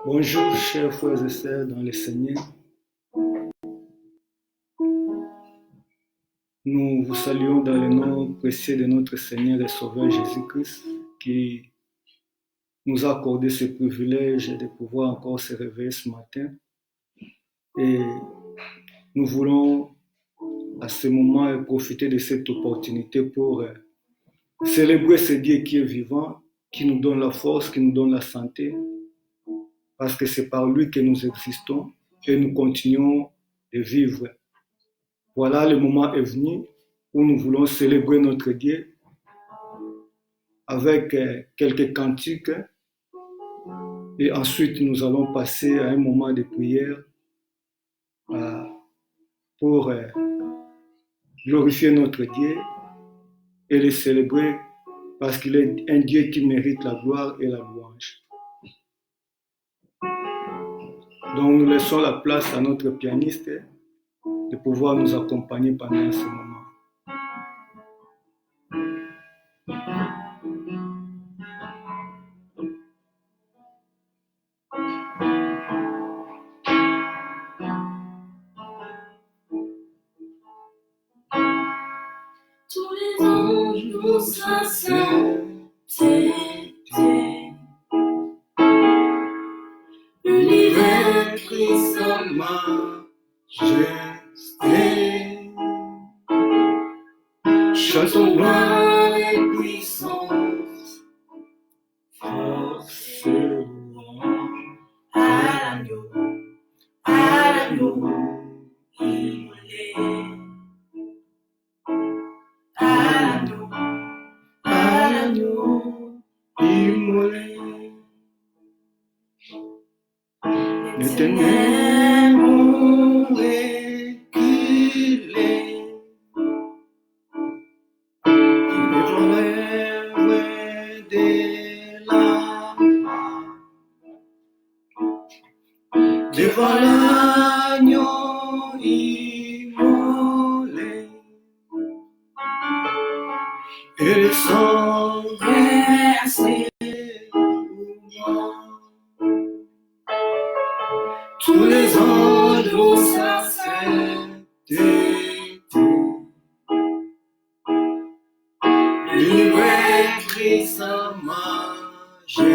Bonjour, chers frères et sœurs dans le Seigneur. Nous vous saluons dans le nom précieux de notre Seigneur et Sauveur Jésus-Christ qui nous a accordé ce privilège de pouvoir encore se réveiller ce matin. Et nous voulons à ce moment profiter de cette opportunité pour célébrer ce Dieu qui est vivant, qui nous donne la force, qui nous donne la santé, parce que c'est par lui que nous existons et nous continuons de vivre. Voilà, le moment est venu où nous voulons célébrer notre Dieu avec quelques cantiques et ensuite nous allons passer à un moment de prière pour glorifier notre Dieu et le célébrer parce qu'il est un Dieu qui mérite la gloire et la louange. Donc nous laissons la place à notre pianiste de pouvoir nous accompagner pendant ce moment. Tous les anges nous sainteté, l'univers crie sa majesté. Chantons gloire et puissance, force et louange à l'agneau immolé. À l'agneau immolé. Les ténèbres ont reculé. Devant l'œuvre de la croix, devant l'agneau immolé, et le sang versé pour moi. Tous les anges nous sainteté. L'univers crie sa majesté.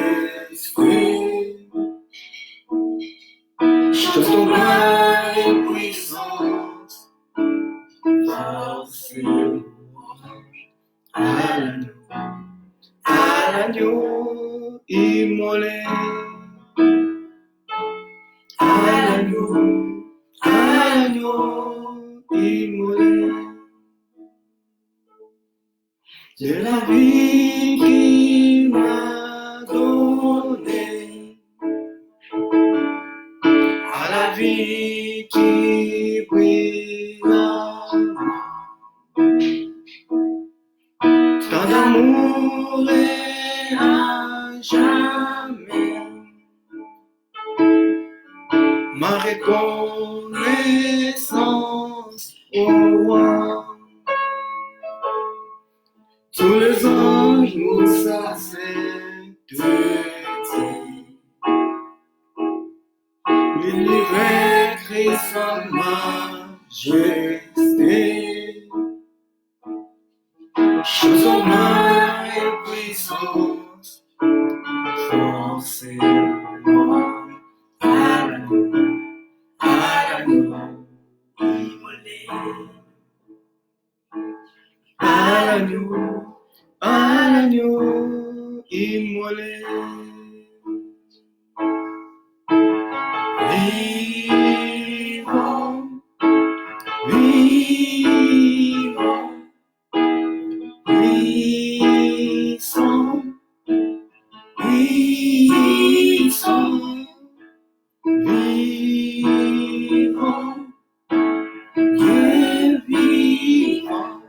Chantons gloire et puissance, force et louange à l'agneau immolé. À l'agneau immolé. De la vie qu'il m'a donnée, à la vie qui brillera. Tant d'amour et à jamais, ma reconnaissance au roi. Tous les anges nous sainteté. L'univers crie sa majesté. Chantons gloire et puissance, force et louange à l'agneau immolé. À l'agneau immolé. Vivons, vivons, puissants, puissants, vivons, Dieu vivant,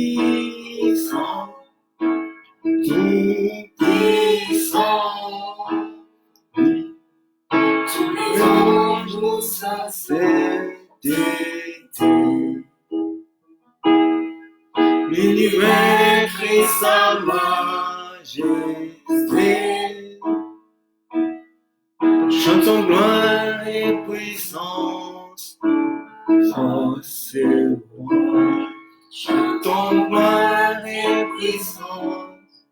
puissant, tout puissant. Tous les anges nous sainteté. L'univers crie sa majesté. Chantons gloire et puissance, force et louange. Chantons gloire et puissance,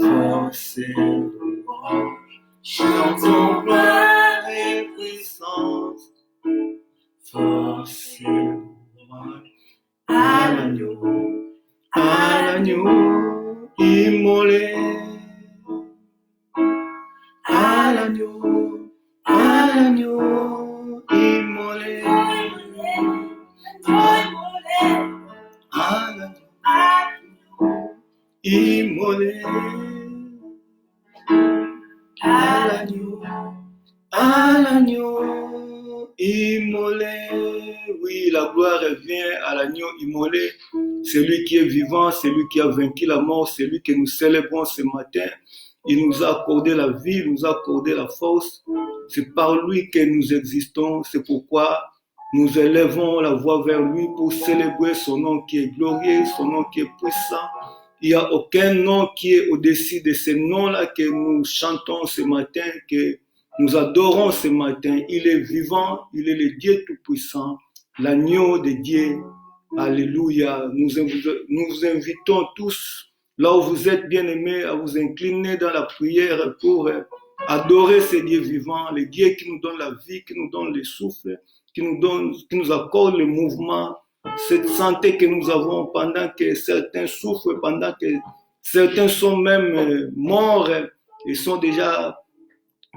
force et louange. Chantons gloire et puissance, force et louange. À l'agneau immolé, à l'agneau immolé, à l'agneau immolé, à l'agneau immolé. Oui, la gloire revient à l'agneau immolé, celui qui est vivant, celui qui a vaincu la mort, celui que nous célébrons ce matin. Il nous a accordé la vie, il nous a accordé la force. C'est par lui que nous existons. C'est pourquoi nous élevons la voix vers lui pour célébrer son nom qui est glorieux, son nom qui est puissant. Il n'y a aucun nom qui est au-dessus de ce nom-là que nous chantons ce matin, que nous adorons ce matin. Il est vivant, il est le Dieu tout-puissant, l'agneau de Dieu. Alléluia. Nous vous invitons tous, là où vous êtes bien-aimés, à vous incliner dans la prière pour adorer ce Dieu vivant, le Dieu qui nous donne la vie, qui nous donne le souffle, qui nous accorde le mouvement, cette santé que nous avons pendant que certains souffrent, pendant que certains sont même morts et sont déjà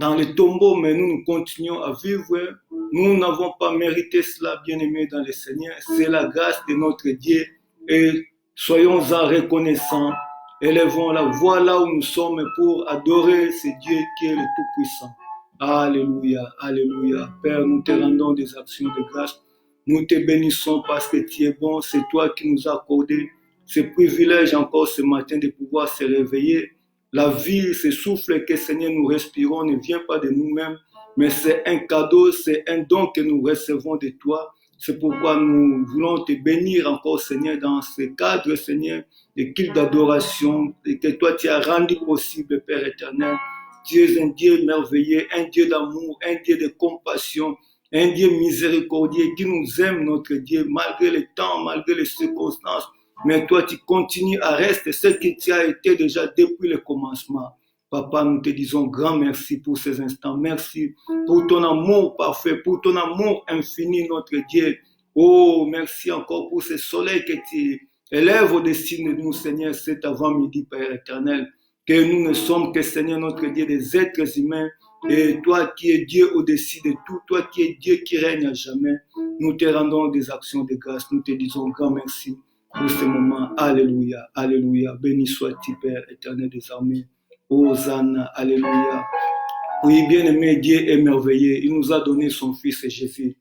dans le tombeau, mais nous continuons à vivre. Nous n'avons pas mérité cela, bien-aimés dans le Seigneur. C'est la grâce de notre Dieu et soyons-en reconnaissants. Élevons la voix là où nous sommes pour adorer ce Dieu qui est le Tout-Puissant. Alléluia, alléluia. Père, nous te rendons des actions de grâce. Nous te bénissons parce que tu es bon. C'est toi qui nous as accordé ce privilège encore ce matin de pouvoir se réveiller. La vie, ce souffle que Seigneur nous respirons ne vient pas de nous-mêmes, mais c'est un cadeau, c'est un don que nous recevons de toi. C'est pourquoi nous voulons te bénir encore, Seigneur, dans ce cadre, Seigneur, de culte d'adoration, et que toi tu as rendu possible, Père éternel. Tu es un Dieu merveilleux, un Dieu d'amour, un Dieu de compassion, un Dieu miséricordieux qui nous aime, notre Dieu, malgré le temps, malgré les circonstances. Mais toi, tu continues à rester ce que tu as été déjà depuis le commencement. Papa, nous te disons grand merci pour ces instants. Merci pour ton amour parfait, pour ton amour infini, notre Dieu. Oh, merci encore pour ce soleil que tu élèves au-dessus de nous, Seigneur, cet avant-midi, Père éternel. Que nous ne sommes que, Seigneur, notre Dieu, des êtres humains. Et toi qui es Dieu au-dessus de tout, toi qui es Dieu qui règne à jamais, nous te rendons des actions de grâce. Nous te disons grand merci pour ce moment. Alléluia, alléluia. Béni sois-tu, Père éternel des armées. Hosanna, alléluia. Oui, bien-aimé, Dieu est merveilleux. Il nous a donné son Fils Jésus.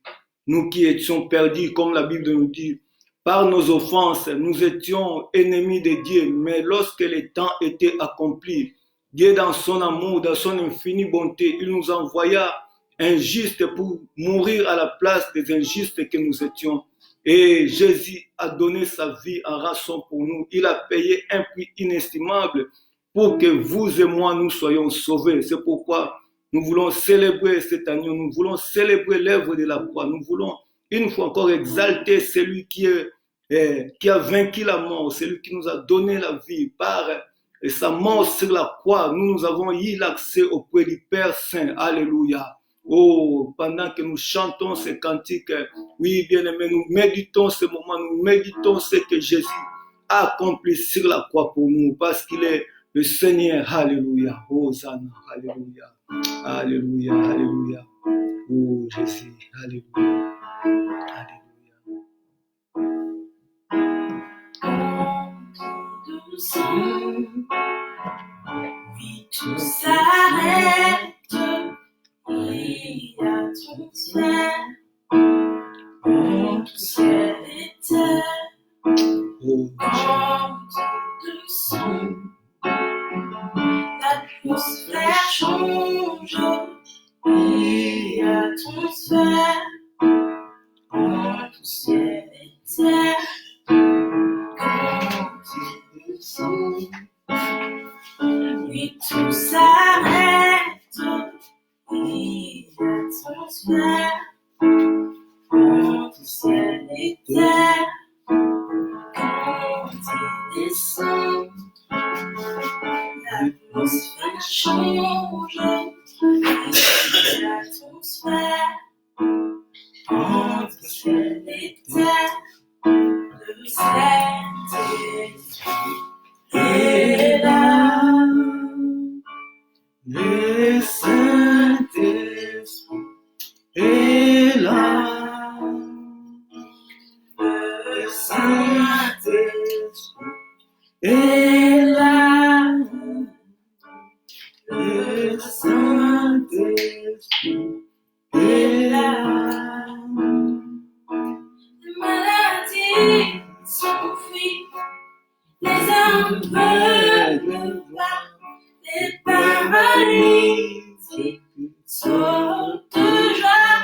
Nous qui étions perdus, comme la Bible nous dit, par nos offenses, nous étions ennemis de Dieu. Mais lorsque le temps était accompli, Dieu, dans son amour, dans son infinie bonté, il nous envoya un juste pour mourir à la place des injustes que nous étions. Et Jésus a donné sa vie en rançon pour nous. Il a payé un prix inestimable pour que vous et moi, nous soyons sauvés. C'est pourquoi nous voulons célébrer cet agneau. Nous voulons célébrer l'œuvre de la croix. Nous voulons une fois encore exalter celui qui a vaincu la mort, celui qui nous a donné la vie par sa mort sur la croix. Nous avons eu l'accès auprès du Père Saint. Alléluia. Oh, pendant que nous chantons ces cantiques, oui, bien-aimés, nous méditons ce moment, nous méditons ce que Jésus a accompli sur la croix pour nous, parce qu'il est le Seigneur. Alléluia. Hosanna. Alléluia. Alléluia. Alléluia. Oh, Jésus. Alléluia. Alléluia. Oui, tout s'arrête. Oui, à ton ciel, tout ciel et terre, de son, l'atmosphère change. Oui, à ton ciel, tout ciel et terre, de son, oui, tout s'arrête. Oui. descend. L'atmosphère change. L'atmosphère entre ciel et terre. Le Saint-Esprit est là. Le Saint-Esprit est là. Le Saint-Esprit est là. Le Saint-Esprit est là. Les maladies s'enfuient, les aveugles voient, les paralytiques sautent de joie.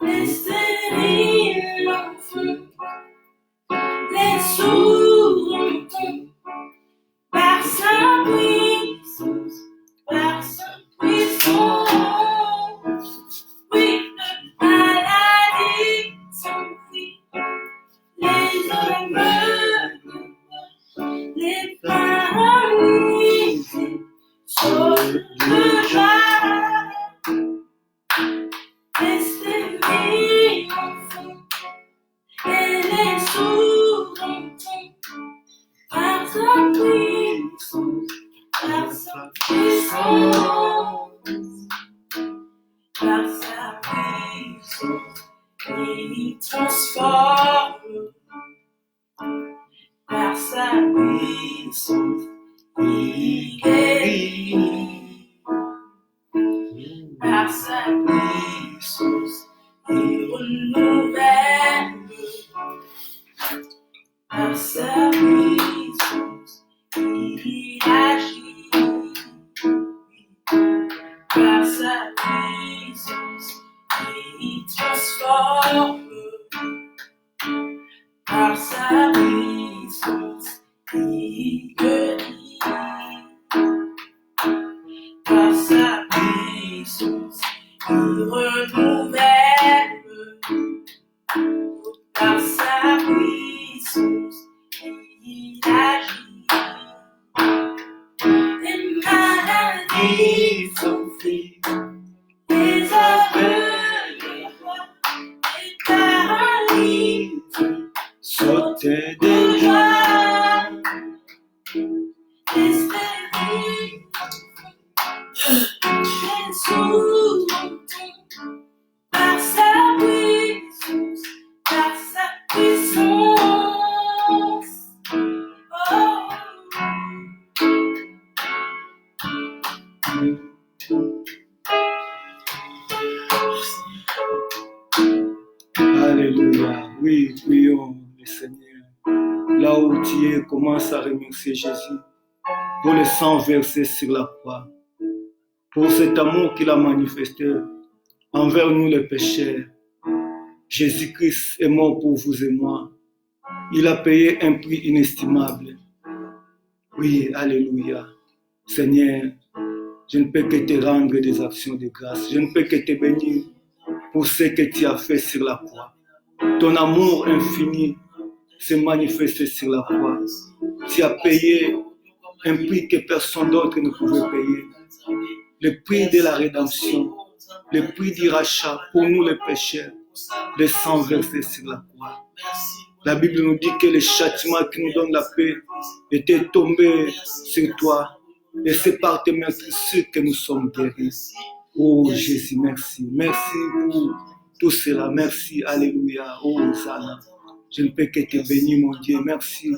Les stériles en font, les sourds entendent, par sa puissance, par sa puissance. Oui, les maladies s'enfuient, les aveugles voient, les paralytiques sautent de joie. Les stériles en font, et les sourds entendent, par sa puissance, par sa puissance, par sa puissance, il transforme, par sa puissance, il guérit, par sa puissance, il renouvelle, par sa puissance, il agit, par sa puissance, il transforme, par sa puissance, il guérit, par sa puissance, il renouvelle, par sa puissance, il agit. Les maladies s'enfuient, les aveugles voient, les paralytiques Sautent de joie. Les stériles, les sourds entendent, par sa puissance, par sa puissance. Oh. Alléluia. Oui, prions le Seigneur. Là où tu es, commence à remercier Jésus pour le sang versé sur la croix, pour cet amour qu'il a manifesté envers nous les pécheurs. Jésus-Christ est mort pour vous et moi. Il a payé un prix inestimable. Oui, alléluia. Seigneur, je ne peux que te rendre des actions de grâce. Je ne peux que te bénir pour ce que tu as fait sur la croix. Ton amour infini s'est manifesté sur la croix. Tu as payé un prix que personne d'autre ne pouvait payer. Le prix de la rédemption, le prix du rachat pour nous les pécheurs, le sang versé sur la croix. La Bible nous dit que le châtiment qui nous donne la paix était tombé sur toi. Et c'est par tes meurtrissures que nous sommes guéris. Oh Jésus, merci. Merci pour tout cela. Merci, alléluia. Oh Hosanna. Je ne peux que te bénir, mon Dieu. Merci.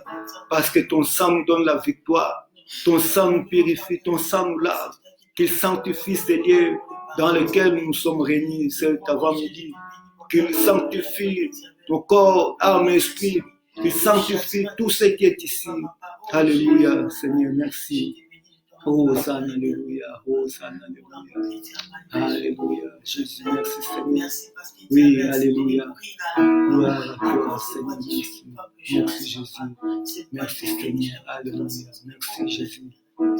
Parce que ton sang nous donne la victoire. Ton sang nous purifie. Ton sang nous lave. Qu'il sanctifie ces lieux dans lesquels nous sommes réunis cet avant-midi. Qu'il sanctifie ton corps, âme et esprit. Qu'il sanctifie tout ce qui est ici. Alléluia, Seigneur, merci. Hosanna, alléluia, Hosanna, alléluia. Alléluia, Jésus, merci Seigneur. Oui, alléluia. Gloire à toi, Seigneur, merci. Merci Jésus. Merci Seigneur, alléluia. Merci Jésus.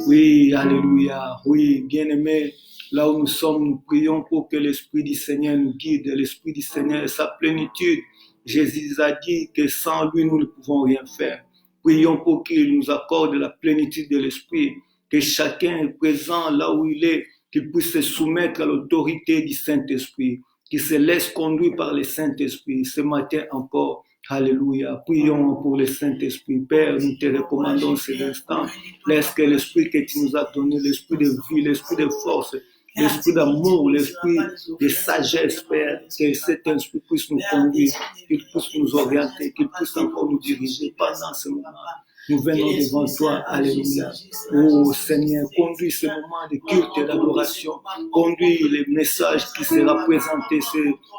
Oui, alléluia. Oui, bien-aimé, là où nous sommes, nous prions pour que l'Esprit du Seigneur nous guide. L'Esprit du Seigneur et sa plénitude Jésus a dit que sans lui, nous ne pouvons rien faire. Prions pour qu'il nous accorde la plénitude de l'Esprit, que chacun est présent là où il est, qu'il puisse se soumettre à l'autorité du Saint-Esprit, qu'il se laisse conduire par le Saint-Esprit. Ce matin encore, alléluia. Prions pour le Saint-Esprit. Père, nous te recommandons ces instants. Laisse que l'Esprit que tu nous as donné, l'Esprit de vie, l'Esprit de force, l'Esprit d'amour, l'Esprit de sagesse, Père, que cet Esprit puisse nous conduire, qu'il puisse nous orienter, qu'il puisse encore nous diriger pendant ce moment. Nous venons devant toi, alléluia. Oh Seigneur, conduis ce moment de culte et d'adoration, conduis les messages qui seront présentés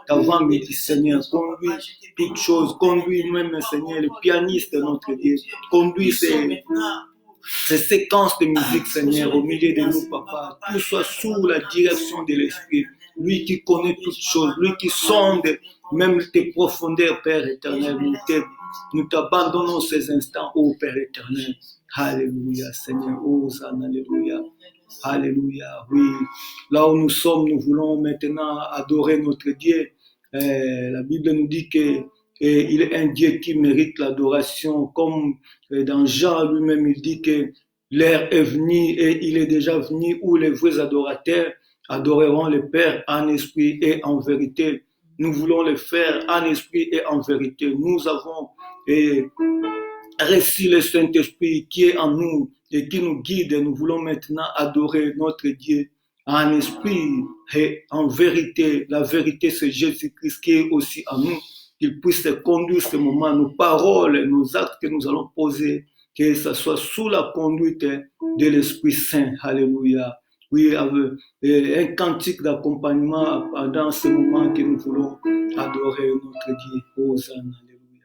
avant midi, Seigneur, conduis toutes choses, conduis nous-mêmes, Seigneur, le pianiste, notre Dieu, conduis ces séquences de musique, Seigneur, au milieu de nous, Papa, tout soit sous la direction de l'Esprit, lui qui connaît toutes choses, lui qui sonde même tes profondeurs, Père éternel. Nous t'abandonnons ces instants, ô Père éternel. Alléluia, Seigneur, Hosanna, alléluia. Alléluia, oui. Là où nous sommes, nous voulons maintenant adorer notre Dieu. La Bible nous dit que il est un Dieu qui mérite l'adoration, comme dans Jean lui-même, il dit que l'heure est venue et il est déjà venu où les vrais adorateurs adoreront le Père en esprit et en vérité. Nous voulons le faire en esprit et en vérité. Nous avons reçu le Saint-Esprit qui est en nous et qui nous guide. Nous voulons maintenant adorer notre Dieu en esprit et en vérité. La vérité, c'est Jésus-Christ qui est aussi en nous. Qu'il puisse conduire ce moment, nos paroles, nos actes que nous allons poser, que ce soit sous la conduite de l'Esprit Saint. Alléluia. Oui, avec un cantique d'accompagnement pendant ce moment que nous voulons adorer notre Dieu. Hosanna. Alléluia.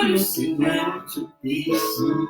Le Seigneur Tout-Puissant.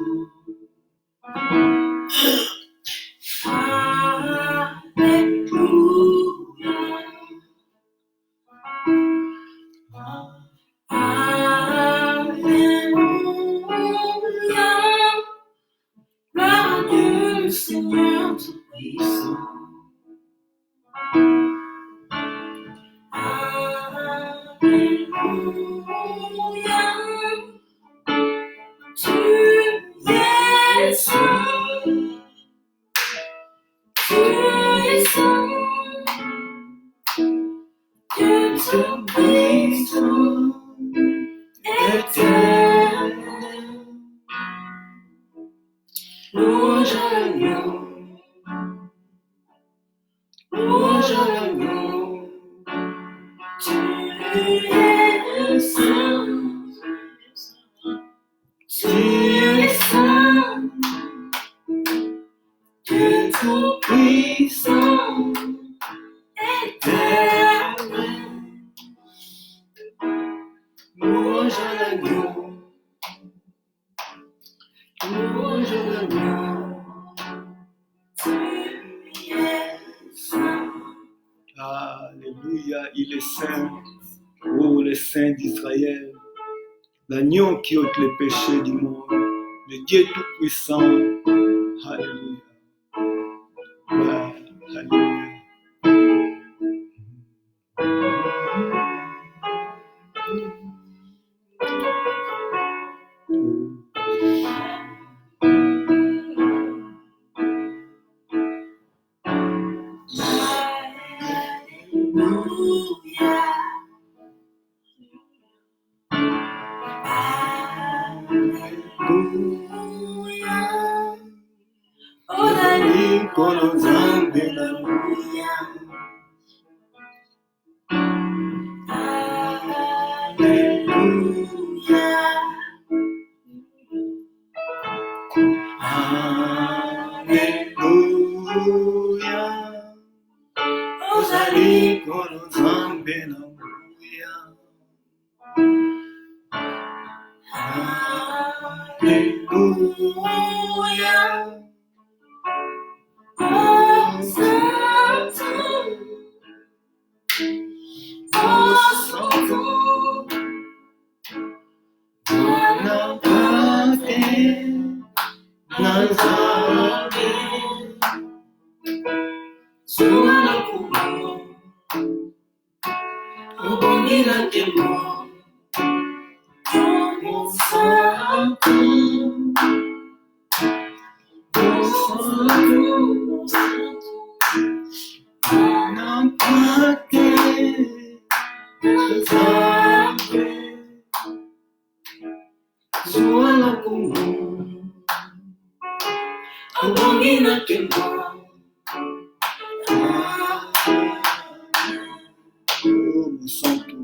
Alléluia, il est saint, oh le saint d'Israël, l'agneau qui ôte les péchés du monde, le Dieu tout-puissant. Alléluia. Ouais, alléluia. Nazaré, Suana Kumo, Obongila Kemo, Monsanto, Nampate, Nazaré, Suana Kumo, Obongila Kemo. Mon santo.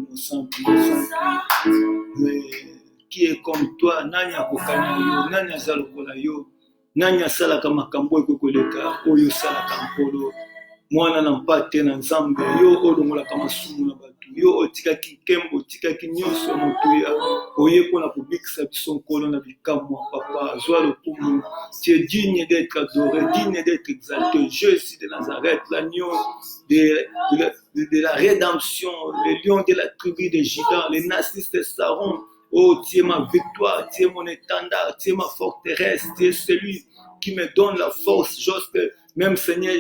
Mais qui est comme toi, nani akokana yo, nani azalokola yo, nani asalaka makambo ekokoleka oyo salaka mpolo. Mwana na mpate na nzambe, yo olongolaka masumu na bato, yo otikaki nkembo, otikaki nyonso motuya, oye mpona kobikisa biso nkolo na bikamwa, papa, zwa lokumu. Tu es digne d'être adoré, digne d'être exalté. Jésus de Nazareth, l'agneau de la rédemption, le lion de la tribu de Juda, les Narcisses de Saron. Oh, tu es ma victoire, tu es mon étendard, tu es ma forteresse, tu es celui qui me donne la force. J'ose que même, Seigneur,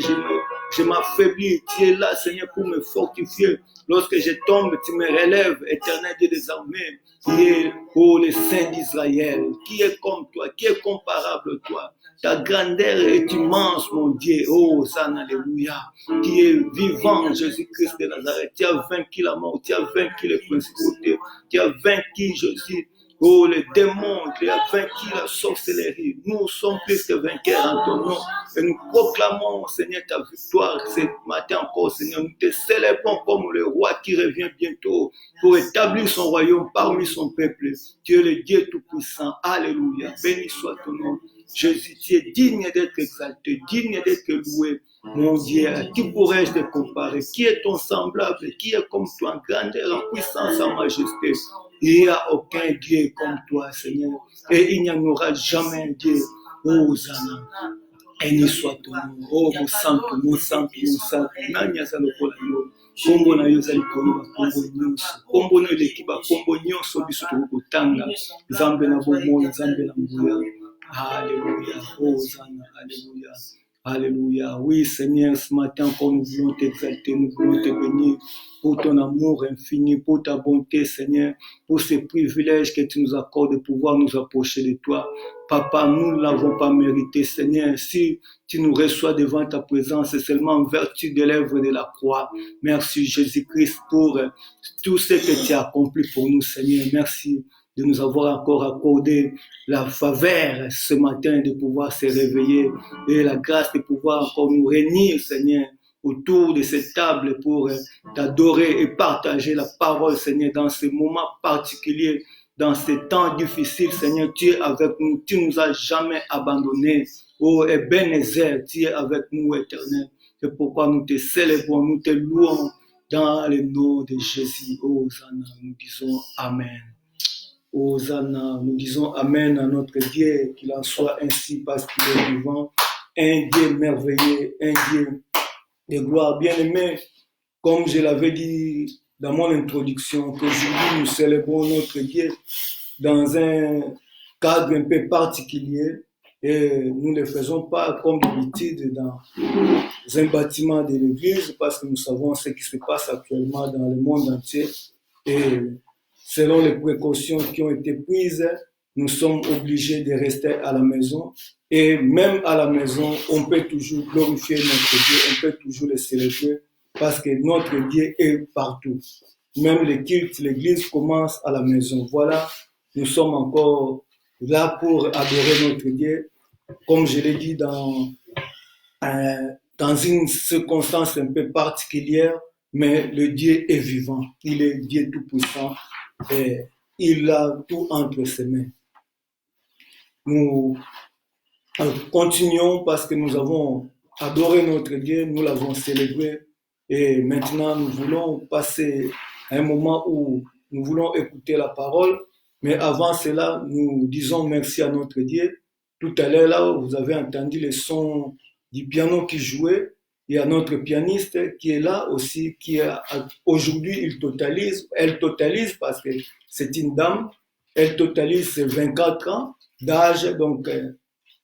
je m'affaiblis. Tu es là, Seigneur, pour me fortifier. Lorsque je tombe, tu me relèves, éternel Dieu des armées, qui est pour les saints d'Israël, qui est comme toi, qui est comparable à toi. Ta grandeur est immense, mon Dieu. Oh, San, alléluia. Qui est vivant, Jésus-Christ de Nazareth. Tu as vaincu la mort, tu as vaincu les principautés, tu as vaincu, Jésus. Oh, les démons, tu as vaincu la sorcellerie. Nous sommes plus que vainqueurs en ton nom. Et nous proclamons, Seigneur, ta victoire ce matin encore, Seigneur. Nous te célébrons comme le roi qui revient bientôt pour établir son royaume parmi son peuple. Tu es le Dieu Tout-Puissant. Alléluia. Béni soit ton nom. Jésus, tu es digne d'être exalté, digne d'être loué. Mon Dieu, à qui pourrais-je te comparer? Qui est ton semblable? Qui est comme toi en grandeur, en puissance, en majesté? Il n'y a aucun Dieu comme toi, Seigneur. Et il n'y en aura jamais un Dieu. Oh, Zana. Béni soit ton nom. Oh, mon santo, mon santo, mon santo. Nanya zalokola yo. Kombo na yo zali koyoba kombo nyonso. Kombo na yo lekiba kombo nyonso biso tokotanga. Zambe na bomoi, zambe na nguya. Alléluia. Oh, Zana. Alléluia. Alléluia. Oui, Seigneur, ce matin encore nous voulons t'exalter, nous voulons te bénir pour ton amour infini, pour ta bonté, Seigneur, pour ces privilèges que tu nous accordes de pouvoir nous approcher de toi. Papa, nous ne l'avons pas mérité, Seigneur. Si tu nous reçois devant ta présence, c'est seulement en vertu de l'œuvre de la croix. Merci, Jésus-Christ, pour tout ce que tu as accompli pour nous, Seigneur. Merci de nous avoir encore accordé la faveur ce matin de pouvoir se réveiller et la grâce de pouvoir encore nous réunir, Seigneur, autour de cette table pour t'adorer et partager la parole, Seigneur, dans ces moments particuliers, dans ces temps difficiles, Seigneur, tu es avec nous, tu nous as jamais abandonnés. Oh, Ebenezer, tu es avec nous, éternel. C'est pourquoi nous te célébrons, nous te louons dans le nom de Jésus. Oh, Zana, nous disons Amen. Hosanna, nous disons Amen à notre Dieu, qu'il en soit ainsi parce qu'il est vivant, un Dieu merveilleux, un Dieu de gloire. Bien-aimé, comme je l'avais dit dans mon introduction, qu'aujourd'hui nous célébrons notre Dieu dans un cadre un peu particulier et nous ne le faisons pas comme d'habitude dans un bâtiment de l'église parce que nous savons ce qui se passe actuellement dans le monde entier et selon les précautions qui ont été prises, nous sommes obligés de rester à la maison. Et même à la maison, on peut toujours glorifier notre Dieu, on peut toujours le célébrer parce que notre Dieu est partout. Même les cultes, l'église commence à la maison. Voilà, nous sommes encore là pour adorer notre Dieu. Comme je l'ai dit, dans une circonstance un peu particulière, mais le Dieu est vivant. Il est Dieu tout-puissant. Et il a tout entre ses mains. Nous continuons parce que nous avons adoré notre Dieu, nous l'avons célébré et maintenant nous voulons passer à un moment où nous voulons écouter la parole, mais avant cela, nous disons merci à notre Dieu. Tout à l'heure, là, vous avez entendu le son du piano qui jouait. Il y a notre pianiste qui est là aussi, qui aujourd'hui, elle totalise parce que c'est une dame, elle totalise ses 24 ans, d'âge. Donc,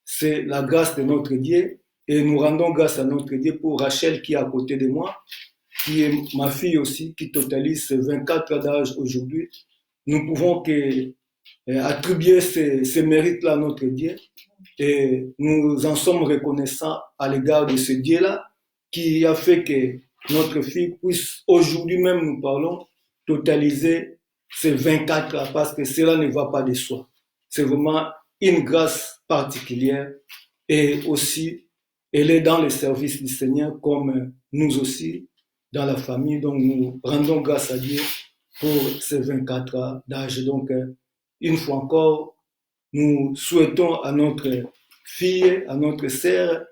c'est la grâce de notre Dieu. Et nous rendons grâce à notre Dieu pour Rachel qui est à côté de moi, qui est ma fille aussi, qui totalise 24 ans d'âge aujourd'hui. Nous pouvons attribuer ces mérites-là à notre Dieu. Et nous en sommes reconnaissants à l'égard de ce Dieu-là qui a fait que notre fille puisse, aujourd'hui même nous parlons, totaliser ces 24 ans parce que cela ne va pas de soi. C'est vraiment une grâce particulière et aussi elle est dans le service du Seigneur comme nous aussi dans la famille. Donc nous rendons grâce à Dieu pour ces 24 ans d'âge. Donc une fois encore, nous souhaitons à notre fille, à notre sœur,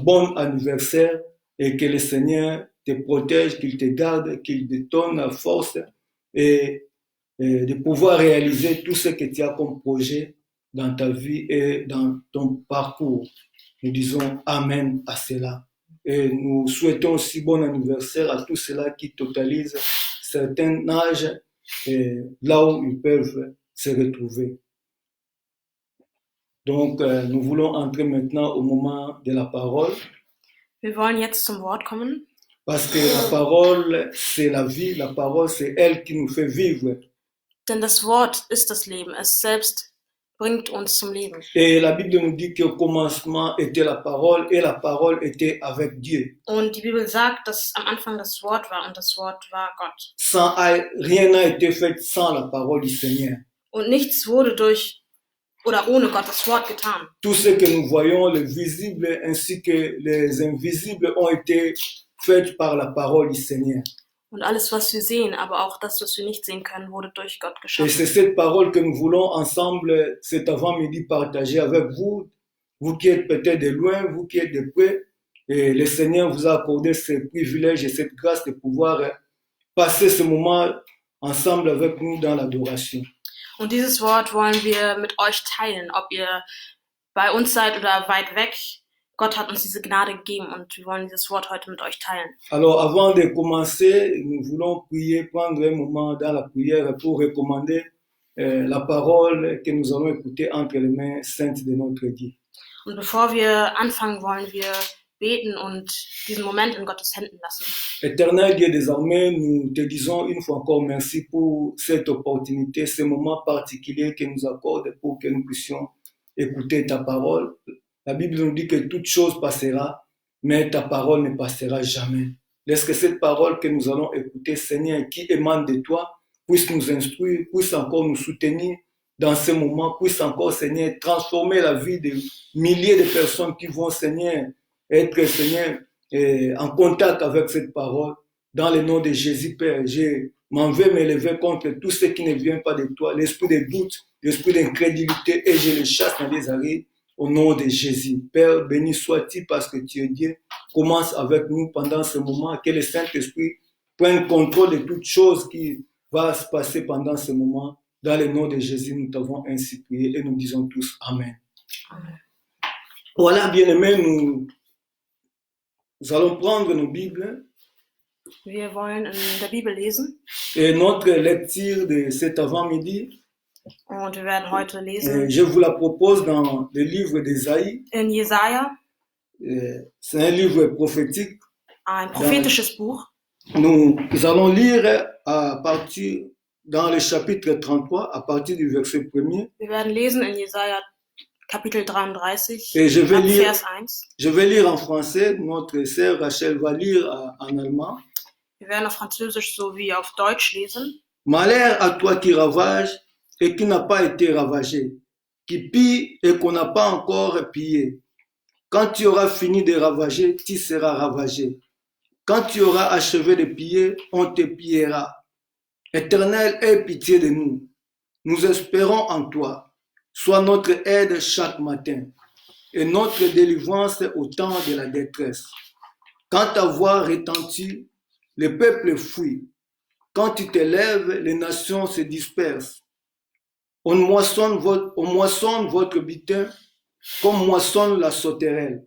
bon anniversaire et que le Seigneur te protège, qu'il te garde, qu'il te donne la force et de pouvoir réaliser tout ce que tu as comme projet dans ta vie et dans ton parcours. Nous disons Amen à cela. Et nous souhaitons aussi bon anniversaire à tous ceux-là qui totalisent certains âges là où ils peuvent se retrouver. Donc, nous voulons entrer maintenant au moment de la parole. Wir wollen jetzt zum Wort kommen, Parce que la parole, c'est la vie. La parole, c'est elle qui nous fait vivre. denn das Wort ist das Leben. Es selbst bringt uns zum Leben. Et la Bible nous dit qu'au commencement était la parole et la parole était avec Dieu. Und die Bibel sagt, dass am Anfang das Wort war und das Wort war Gott. Rien n'a été fait sans la parole du Seigneur. Und nichts wurde durch oder ohne Gottes Wort getan. Tout ce que nous voyons, les visibles ainsi que les invisibles, ont été faits par la parole du Seigneur. Und alles, was wir sehen, aber auch das, was wir nicht sehen können, wurde durch Gott Et geschaffen. c'est cette parole que nous voulons ensemble cet avant-midi partager avec vous, vous qui êtes peut-être de loin, vous qui êtes de près. Et le Seigneur vous a accordé ce privilège et cette grâce de pouvoir passer ce moment ensemble avec nous dans l'adoration. Und dieses Wort wollen wir mit euch teilen, ob ihr bei uns seid oder weit weg. Gott hat uns diese Gnade gegeben und wir wollen dieses Wort heute mit euch teilen. Alors, avant de commencer, nous voulons prier, prendre un moment dans la prière pour recommander la parole que nous allons écouter entre les mains saintes de notre Dieu. Und bevor wir anfangen, wollen wir beten und diesen Moment in Gottes Händen lassen. Éternel Dieu, désormais, nous te disons une fois encore merci pour cette opportunité, ce moment particulier que nous accordes pour que nous puissions écouter ta parole. La Bible nous dit que toute chose passera, mais ta parole ne passera jamais. Laisse que cette parole que nous allons écouter, Seigneur, qui émane de toi, puisse nous instruire, puisse encore nous soutenir dans ce moment, puisse encore, Seigneur, transformer la vie de milliers de personnes qui vont, Seigneur, être, Seigneur, en contact avec cette parole. Dans le nom de Jésus, Père, je m'en vais m'élever contre tout ce qui ne vient pas de toi, l'esprit de doute, l'esprit d'incrédulité, et je le chasse dans les arrêts. Au nom de Jésus. Père, béni sois-tu parce que tu es Dieu. Commence avec nous pendant ce moment. Que le Saint-Esprit prenne contrôle de toutes choses qui vont se passer pendant ce moment. Dans le nom de Jésus, nous t'avons ainsi prié et nous disons tous Amen. Amen. Voilà, bien-aimés, nous allons prendre nos Bibles. Wir wollen in der Bibel lesen Et notre lecture de cet avant-midi, und wir werden heute lesen je vous la propose dans le livre d'Ésaïe. in Jesaja, C'est un livre prophétique. ein prophetisches Buch. Nous allons lire à partir, dans le chapitre 33, à partir du verset 1er. Wir werden lesen in Jesaja Kapitel 33, Et je vais ab lire, Vers 1. je vais lire en français. Notre sœur Rachel va lire en allemand. Wir werden auf Französisch sowie auf Deutsch lesen. Malheur à toi qui ravage et qui n'a pas été ravagé, qui pille et qu'on n'a pas encore pillé. Quand tu auras fini de ravager, tu seras ravagé. Quand tu auras achevé de piller, on te pillera. Éternel, aie pitié de nous. Nous espérons en toi. Sois notre aide chaque matin et notre délivrance au temps de la détresse. Quand ta voix retentit, le peuple fuit. Quand tu t'élèves, les nations se dispersent. On moissonne votre butin comme moissonne la sauterelle.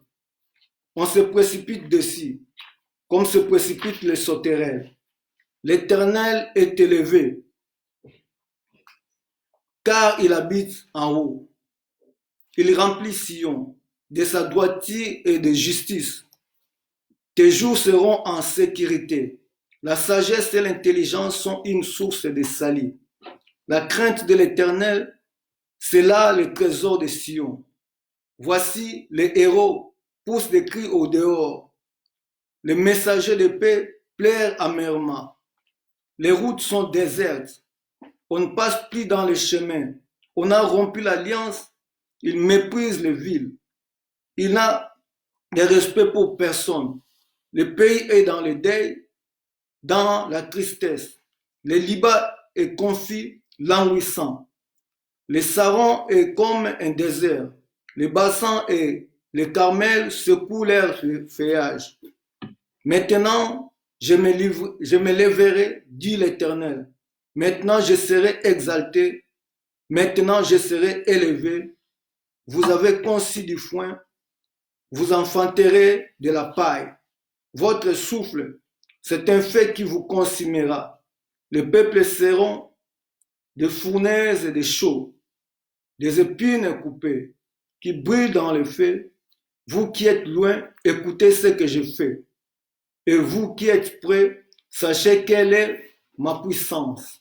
On se précipite dessus, comme se précipite les sauterelles. L'Éternel est élevé. car il habite en haut. Il remplit Sion de sa droiture et de justice. Tes jours seront en sécurité. La sagesse et l'intelligence sont une source de salut. La crainte de l'Éternel, c'est là le trésor de Sion. Voici les héros poussent des cris au dehors. Les messagers de paix pleurent amèrement. Les routes sont désertes. On ne passe plus dans les chemins. On a rompu l'alliance. Il méprise les villes. Il n'a de respect pour personne. Le pays est dans le deuil, dans la tristesse. Le Liban est confus, languissant. Le Saron est comme un désert. Le bassin et le Carmel secouent leur feuillage. Maintenant, je me lèverai, dit l'Éternel. Maintenant, je serai exalté. Maintenant, je serai élevé. Vous avez conçu du foin. Vous enfanterez de la paille. Votre souffle, c'est un fait qui vous consumera. Les peuples seront des fournaises et des chaux, des épines coupées qui brûlent dans le feu. Vous qui êtes loin, écoutez ce que je fais. Et vous qui êtes près, sachez quelle est ma puissance.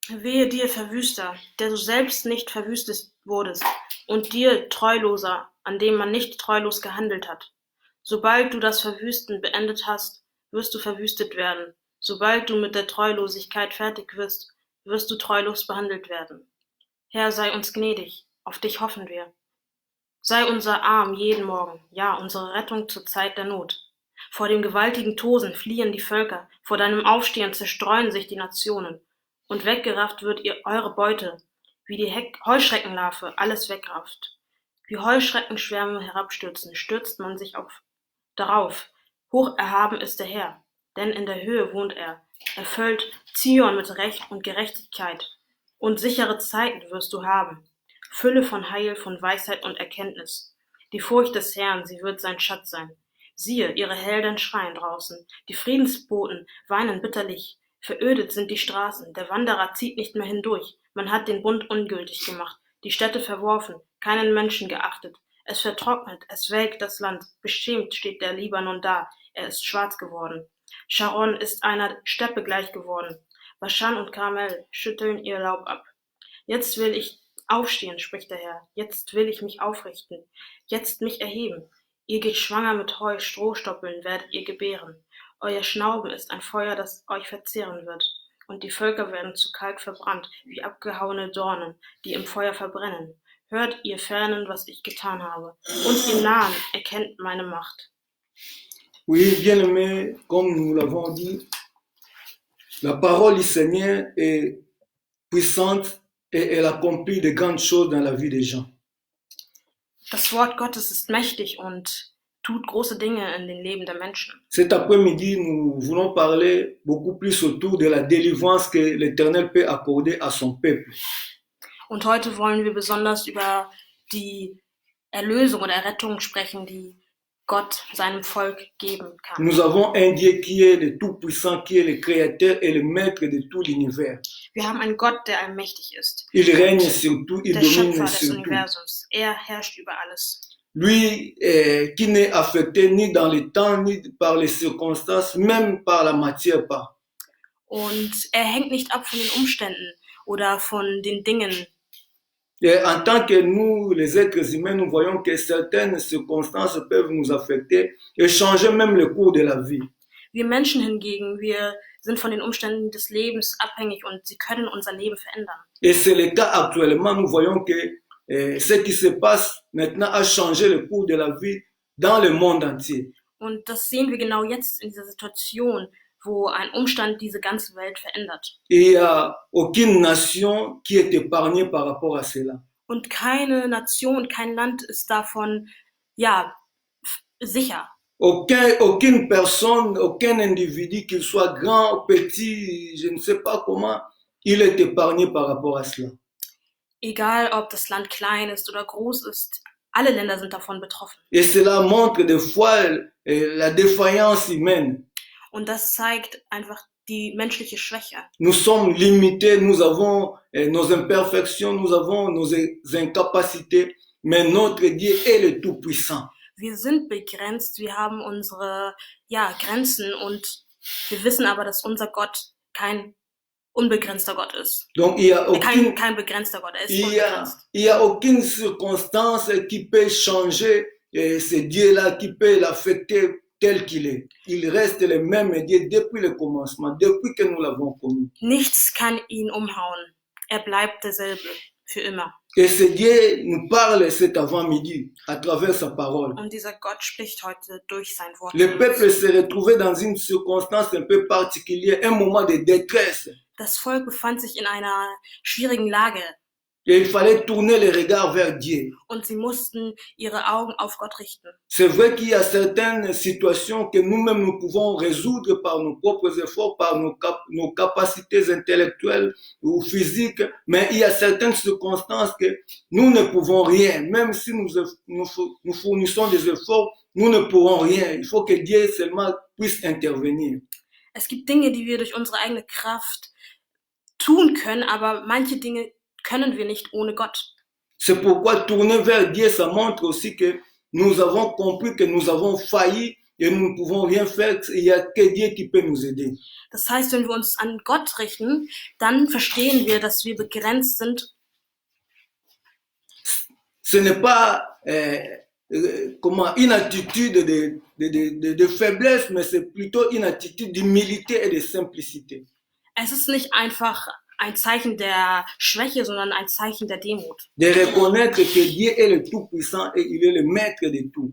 Wehe dir, Verwüster, der du selbst nicht verwüstet wurdest, und dir, Treuloser, an dem man nicht treulos gehandelt hat. Sobald du das Verwüsten beendet hast, wirst du verwüstet werden. Sobald du mit der Treulosigkeit fertig wirst, wirst du treulos behandelt werden. Herr, sei uns gnädig, auf dich hoffen wir. Sei unser Arm jeden Morgen, ja, unsere Rettung zur Zeit der Not. Vor dem gewaltigen Tosen fliehen die Völker, vor deinem Aufstehen zerstreuen sich die Nationen. Und weggerafft wird eure Beute, wie die Heuschreckenlarve alles wegrafft. Wie Heuschreckenschwärme herabstürzen, stürzt man sich darauf. Hoch erhaben ist der Herr, denn in der Höhe wohnt er. Erfüllt Zion mit Recht und Gerechtigkeit. Und sichere Zeiten wirst du haben. Fülle von Heil, von Weisheit und Erkenntnis. Die Furcht des Herrn, sie wird sein Schatz sein. Siehe, ihre Helden schreien draußen. Die Friedensboten weinen bitterlich. Verödet sind die Straßen, der Wanderer zieht nicht mehr hindurch. Man hat den Bund ungültig gemacht, die Städte verworfen, keinen Menschen geachtet. Es vertrocknet, es welkt das Land. Beschämt steht der Libanon da, er ist schwarz geworden. Sharon ist einer Steppe gleich geworden. Baschan und Karmel schütteln ihr Laub ab. Jetzt will ich aufstehen, spricht der Herr. Jetzt will ich mich aufrichten. Jetzt mich erheben. Ihr geht schwanger mit Heu, Strohstoppeln werdet ihr gebären. Euer Schnauben ist ein Feuer, das euch verzehren wird. Und die Völker werden zu Kalk verbrannt, wie abgehauene Dornen, die im Feuer verbrennen. Hört, ihr Fernen, was ich getan habe. Und ihr Nahen erkennt meine Macht. Oui, bien-aimé, comme nous l'avons dit, la parole du Seigneur est puissante et elle accomplit de grandes choses dans la vie des gens. Das Wort Gottes ist mächtig und tut große Dinge in den Leben der Menschen. Cet après-midi, nous voulons parler beaucoup plus autour de la délivrance que l'Éternel peut accorder à son peuple. Und heute wollen wir besonders über die Erlösung oder Errettung sprechen, die Gott seinem Volk geben kann. Nous avons un Dieu qui est le Tout-Puissant, qui est le Créateur et le Maître de tout l'univers. Wir haben einen Gott, der allmächtig ist. Il règne sur tout, il Der domine Schöpfer des sur tout. Universums. Er herrscht über alles. Lui qui n'est affecté ni dans le temps, ni par les circonstances, même par la matière pas. Und er hängt nicht ab von den Umständen oder von den Dingen. Et en tant que nous, les êtres humains, nous voyons que certaines circonstances peuvent nous affecter et changer même le cours de la vie. Wir Menschen hingegen, wir sind von den Umständen des Lebens abhängig und sie können unser Leben verändern. Et c'est le cas actuellement, nous voyons que ce qui se passe maintenant a changé le cours de la vie dans le monde entier. Und das sehen wir genau jetzt in dieser Situation, wo ein Umstand diese ganze Welt verändert. Et il n'y a aucune nation qui est épargnée par rapport à cela. Und keine Nation, kein Land ist davon, ja, sicher. Aucune personne, aucun individu, qu'il soit grand ou petit, je ne sais pas comment, il est épargné par rapport à cela. Egal, ob das Land klein ist oder groß ist, alle Länder sind davon betroffen. Et cela montre des fois la défaillance humaine. Und das zeigt einfach die menschliche Schwäche. Nous sommes limités, nous avons nos imperfections, nous avons nos incapacités, mais notre Dieu est le Tout-Puissant. Wir sind begrenzt, wir haben unsere Grenzen und wir wissen aber, dass unser Gott kein unbegrenzter Gott ist. Donc il y a aucune, Kein begrenzter Gott, er ist il unbegrenzt. y a aucune circonstance qui peut changer ce Dieu-là, qui peut l'affecter tel qu'il est. Il reste le même Dieu depuis le commencement, depuis que nous l'avons connu. Nichts kann ihn umhauen. Er bleibt derselbe für immer. Et ce Dieu nous parle cet avant-midi à travers sa parole. Und dieser Gott spricht heute durch sein Wort. Le peuple s'est retrouvé dans une circonstance un peu particulière, un moment de détresse. Das Volk befand sich in einer schwierigen Lage Et il fallait tourner les regards vers Dieu. und sie mussten ihre Augen auf Gott richten. C'est vrai qu'il y a certaines situations que nous-mêmes nous pouvons résoudre par nos propres efforts, par nos capacités intellectuelles ou physiques, mais il y a certaines circonstances que nous ne pouvons rien. Même si nous fournissons des efforts, nous ne pourrons rien. Il faut que Dieu seulement puisse intervenir. Es gibt Dinge, die wir durch unsere eigene Kraft tun können, aber manche Dinge können wir nicht ohne Gott. C'est pourquoi tourner vers Dieu, ça montre aussi que nous avons compris que nous avons failli et nous ne pouvons rien faire. Il n'y a que Dieu qui peut nous aider. Das heißt, wenn wir uns an Gott richten, dann verstehen wir, dass wir begrenzt sind. Ce n'est pas une attitude de faiblesse, mais c'est plutôt une attitude d'humilité et de simplicité. Es ist nicht einfach ein Zeichen der Schwäche, sondern ein Zeichen der Demut. De reconnaître que Dieu est le Tout-Puissant et il est le Maître de tout.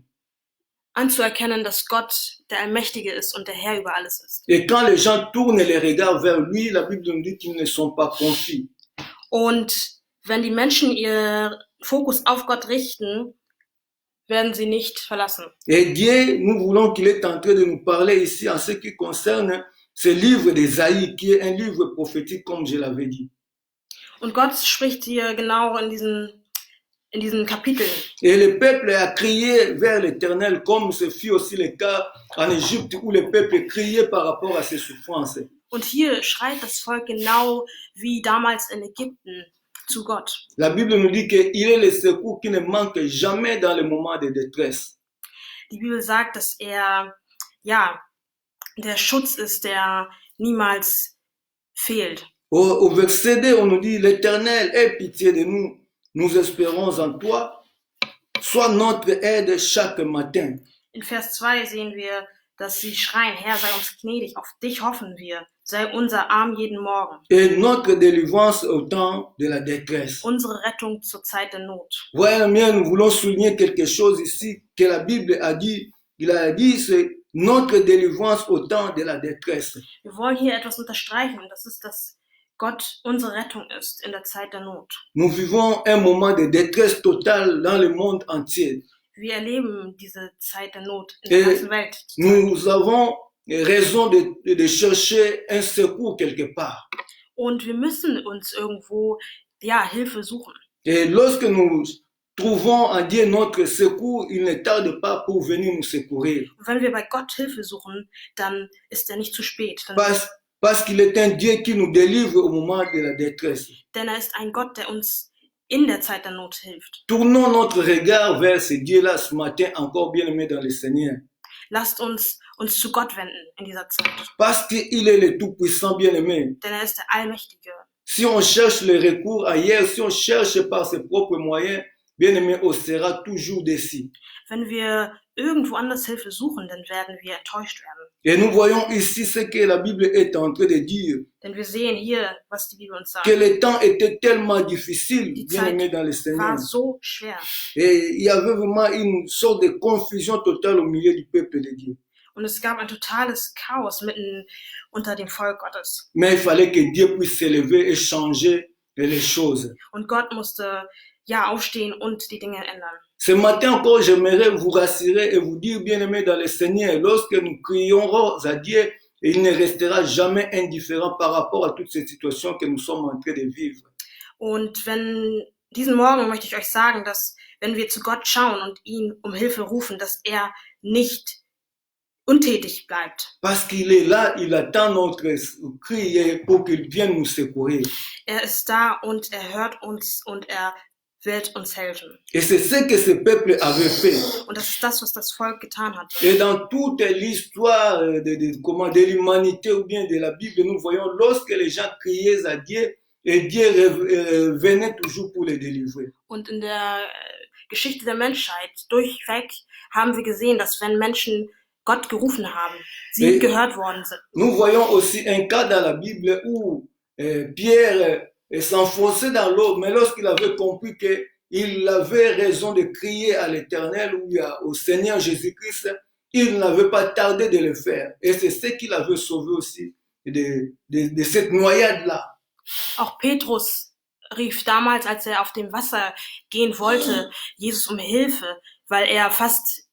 Anzuerkennen, dass Gott der Allmächtige ist und der Herr über alles ist. Et quand les gens tournent les regards vers lui, la Bible nous dit qu'ils ne sont pas confus. Und wenn die Menschen ihr Fokus auf Gott richten, werden sie nicht verlassen. Et Dieu, nous voulons qu'il est en train de nous parler ici en ce qui concerne ce livre d'Ésaïe, qui est un livre prophétique, comme je l'avais dit. Und Gott spricht hier genau in diesen Kapiteln. Et le peuple a crié vers l'Éternel, comme ce fut aussi le cas en Égypte, où le peuple criait par rapport à ses souffrances. Und hier schreit das Volk genau wie damals in Ägypten zu Gott. La Bible nous dit qu'il est le secours qui ne manque jamais dans les moments de détresse. Die Bibel sagt, dass er, der Schutz ist, der niemals fehlt. Au verset 2, on nous dit, l'Éternel, aie pitié de nous, nous espérons en toi, sois notre aide chaque matin. In Vers 2 sehen wir, dass sie schreien, Herr, sei uns gnädig, auf dich hoffen wir, sei unser Arm jeden Morgen. Et notre délivrance au temps de la détresse. Unsere Rettung zur Zeit der Not. Voilà, nous voulons souligner quelque chose ici que la Bible a dit. Il a dit, c'est notre délivrance au temps de la détresse. Wir wollen hier etwas unterstreichen, und das ist, dass Gott unsere Rettung ist in der Zeit der Not. Nous vivons un moment de détresse totale dans le monde entier. Wir erleben diese Zeit der Not in der ganzen Welt. Nous avons raison de chercher un secours quelque part. Und wir müssen uns irgendwo, Hilfe suchen. Et lorsque nous trouvons en Dieu notre secours, il ne tarde pas pour venir nous secourir. Und wenn wir bei Gott Hilfe suchen, dann ist er nicht zu spät. Parce qu'il est un Dieu qui nous délivre au moment de la détresse. Denn er ist ein Gott, der uns in der Zeit der Not hilft. Tournons notre regard vers ce Dieu-là ce matin, encore bien aimé dans le Seigneur. Lasst uns zu Gott wenden in dieser Zeit. Parce qu'il est le Tout-Puissant, bien aimé. Denn er ist der Allmächtige. Si on cherche le recours ailleurs, si on cherche par ses propres moyens, bien aimé, on sera toujours déçu. Wenn wir irgendwo anders Hilfe suchen, dann werden wir enttäuscht werden. Et nous voyons ici ce que la Bible est en train de dire. Denn wir sehen hier, was die Bibel uns sagt. Que le temps était tellement difficile, Die bien aimé dans le Seigneur. war so schwer. Et il y avait vraiment une sorte de confusion totale au milieu du peuple de Dieu. Und es gab ein totales Chaos mitten unter dem Volk Gottes. Mais il fallait que Dieu puisse s'élever et changer les choses. Und Gott musste aufstehen und die Dinge ändern. Ce matin encore, j'aimerais vous rassurer et vous dire, bien aimé dans le Seigneur, lorsque nous crierons à Dieu, il ne restera jamais indifférent par rapport à toutes ces situations que nous sommes en train de vivre. Und diesen Morgen möchte ich euch sagen, dass wenn wir zu Gott schauen und ihn um Hilfe rufen, dass er nicht untätig bleibt. Parce qu'il est là, il attend notre cri pour qu'il vienne nous secourir. Er ist da und er hört uns und er wird uns helfen. Et c'est ce que ce peuple avait fait. Und das ist das, was das Volk getan hat. Et dans toute l'histoire de l'humanité ou bien de la Bible, nous voyons lorsque les gens criaient à Dieu, et Dieu venait toujours pour les délivrer. Und in der Geschichte der Menschheit durchweg haben wir gesehen, dass wenn Menschen Gott gerufen haben, sie gehört worden sind. Nous voyons aussi un cas dans la Bible où Pierre s'enfonçait dans l'eau, mais lorsqu'il avait compris qu'il avait raison de crier à l'Éternel ou au Seigneur Jésus-Christ, il n'avait pas tardé de le faire. Et c'est ce qu'il avait sauvé aussi de cette noyade-là. Auch Petrus rief damals, als er auf dem Wasser gehen wollte, Jesus um Hilfe, weil er fast,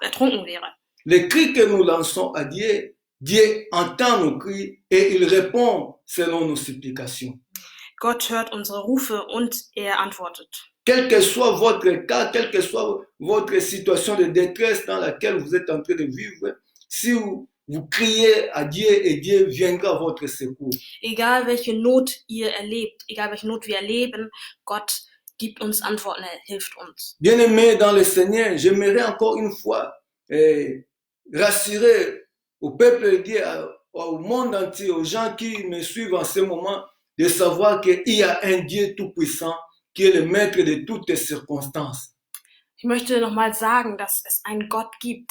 ertrunken wäre. Les cris que nous lançons à Dieu, Dieu entend nos cris et il répond selon nos supplications. Gott hört unsere Rufe und er antwortet. Quel que soit votre cas, quelle que soit votre situation de détresse dans laquelle vous êtes en train de vivre, si vous criez à Dieu et Dieu viendra à votre secours. Egal welche Not ihr erlebt, egal welche Not wir erleben, Gott gibt uns Antworten, er hilft uns. Bien-aimés dans le Seigneur, j'aimerais encore une fois rassurer au peuple de Dieu, au monde entier, aux gens qui me suivent en ce moment, de savoir qu'il y a un Dieu tout-puissant qui est le maître de toutes les circonstances. Ich möchte nochmal sagen, dass es einen Gott gibt,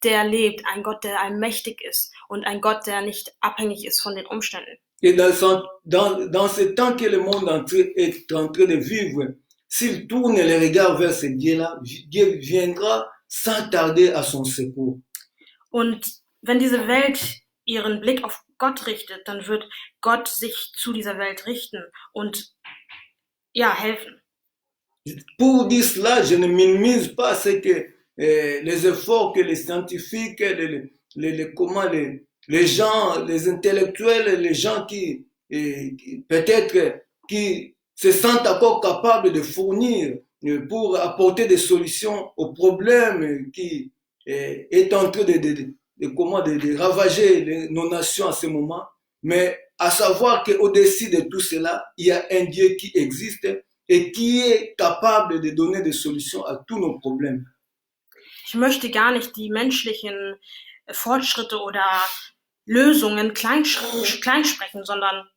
der lebt, ein Gott, der allmächtig ist und ein Gott, der nicht abhängig ist von den Umständen. Et dans ce temps que le monde entier est en train de vivre, s'il tourne les regards vers ce Dieu-là, Dieu viendra sans tarder à son secours. Und wenn diese Welt ihren Blick auf Gott richtet, dann wird Gott sich zu dieser Welt richten und helfen. Pour dire cela, je ne minimise pas les efforts que les scientifiques, les gens, les intellectuels, les gens qui peut-être qui se sentent encore capables de fournir pour apporter des solutions aux problèmes qui est en train de ravager nos nations à ce moment. Mais à savoir qu'au-dessus de tout cela, il y a un Dieu qui existe et qui est capable de donner des solutions à tous nos problèmes. Ich möchte gar nicht die menschlichen Fortschritte oder Lösungen kleinsprechen, sondern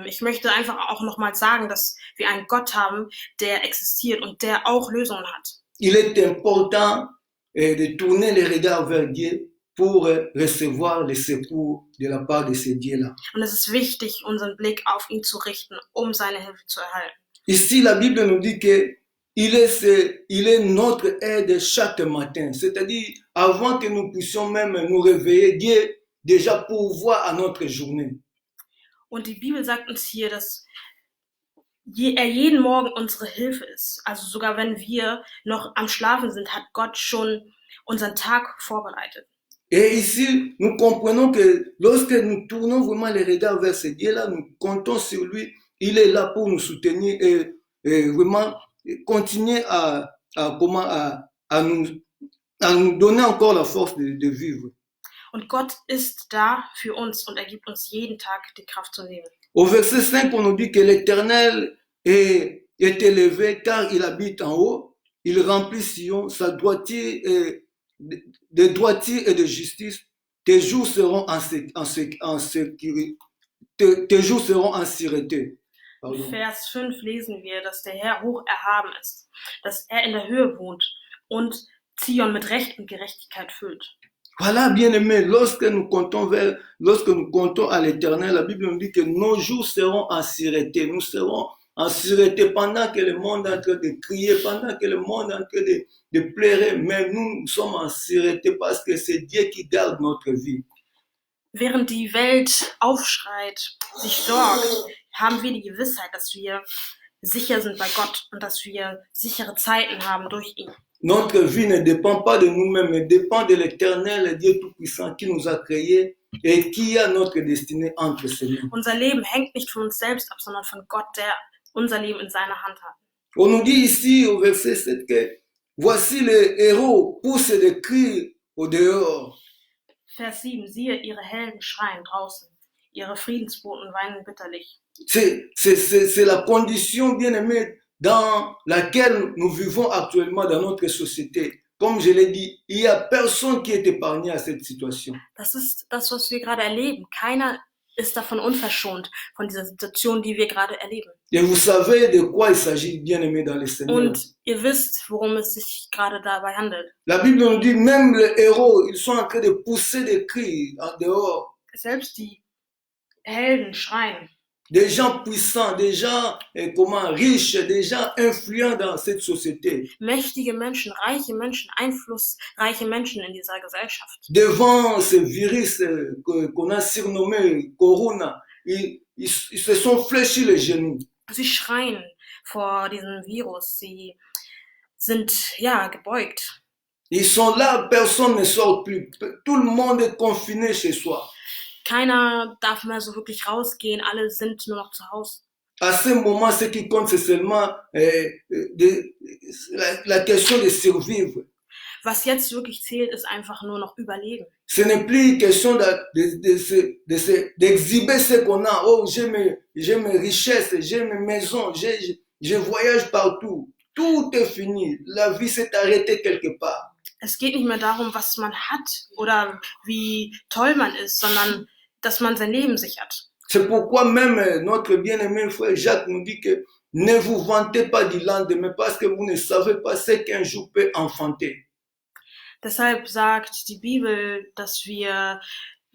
ich möchte einfach auch nochmal sagen, dass wir einen Gott haben, der existiert und der auch Lösungen hat. Il est important de tourner les regards vers Dieu pour recevoir le secours de la part de ce Dieu-là. Und es ist wichtig, unseren Blick auf ihn zu richten, um seine Hilfe zu erhalten. Ici, la Bible nous dit que il est notre aide chaque matin. C'est-à-dire, avant que nous puissions même nous réveiller, Dieu déjà pourvoit à notre journée. Und die Bibel sagt uns hier, dass er jeden Morgen unsere Hilfe ist. Also sogar wenn wir noch am Schlafen sind, hat Gott schon unseren Tag vorbereitet. Et ici, nous comprenons que lorsque nous tournons vraiment les regards vers ce Dieu-là, nous comptons sur lui. Il est là pour nous soutenir et vraiment continuer à nous donner encore la force de vivre. Und Gott ist da für uns und er gibt uns jeden Tag die Kraft zum Leben. Au verset 5, on nous dit que l'Éternel est élevé car il habite en haut. Il remplit Sion, sa droiture de droiture et de justice. Tes jours seront en sécurité. Tes jours seront en sûreté. In Vers 5 lesen wir, dass der Herr hoch erhaben ist, dass er in der Höhe wohnt und Zion mit Recht und Gerechtigkeit füllt. Voilà, bien-aimés, lorsque nous comptons à l'Éternel, la Bible nous dit que nos jours seront en sûreté. Nous serons en sûreté pendant que le monde est en train de crier, pendant que le monde est en train de pleurer, mais nous sommes en sûreté parce que c'est Dieu qui garde notre vie. Während die Welt aufschreit, sich sorgt, haben wir die Gewissheit, dass wir sicher sind bei Gott und dass wir sichere Zeiten haben durch ihn. Notre vie ne dépend pas de nous-mêmes, mais dépend de l'Éternel, le Dieu Tout-Puissant qui nous a créés et qui a notre destinée entre ses mains. Unser Leben hängt nicht von uns selbst ab, sondern von Gott, der unser Leben in seiner Hand hat. On nous dit ici au verset 7 que voici les héros poussent des cris au dehors. Vers 7. Siehe, ihre Helden schreien draußen. Ihre Friedensboten weinen bitterlich. C'est la condition, bien aimé, dans laquelle nous vivons actuellement dans notre société. Comme je l'ai dit, il n'y a personne qui est épargné à cette situation. Das ist das, was wir gerade erleben. Keiner ist davon unverschont, von dieser Situation, die wir gerade erleben. Et vous savez de quoi il s'agit, bien aimé, dans le Seigneur. Und ihr wisst, worum es sich gerade dabei handelt. La Bible nous dit, même les héros, ils sont en train de pousser des cris en dehors. Selbst die Helden schreien. Des gens puissants, des gens riches, des gens influents dans cette société. Mächtige Menschen, reiche Menschen, einflussreiche Menschen in dieser Gesellschaft. Devant ce virus qu'on a surnommé Corona, ils se sont fléchis les genoux. Sie schreien vor diesem Virus. Sie sind, gebeugt. Ils sont là, personne ne sort plus. Tout le monde est confiné chez soi. Keiner darf mehr so wirklich rausgehen. Alle sind nur noch zu Hause. À ce moment, ce qui compte, c'est seulement la question de survivre. Was jetzt wirklich zählt, ist einfach nur noch Überleben. Ce n'est plus question d'exhiber ce qu'on a. Oh, j'ai mes richesses, j'ai mes maisons, je voyage partout. Tout est fini. La vie s'est arrêtée quelque part. Es geht nicht mehr darum, was man hat oder wie toll man ist, sondern dass man sein Leben sichert. C'est pourquoi même notre bien-aimé frère Jacques nous dit que ne vous vantez pas du lendemain parce que vous ne savez pas ce qu'un jour peut enfanter. Deshalb sagt die Bibel, dass wir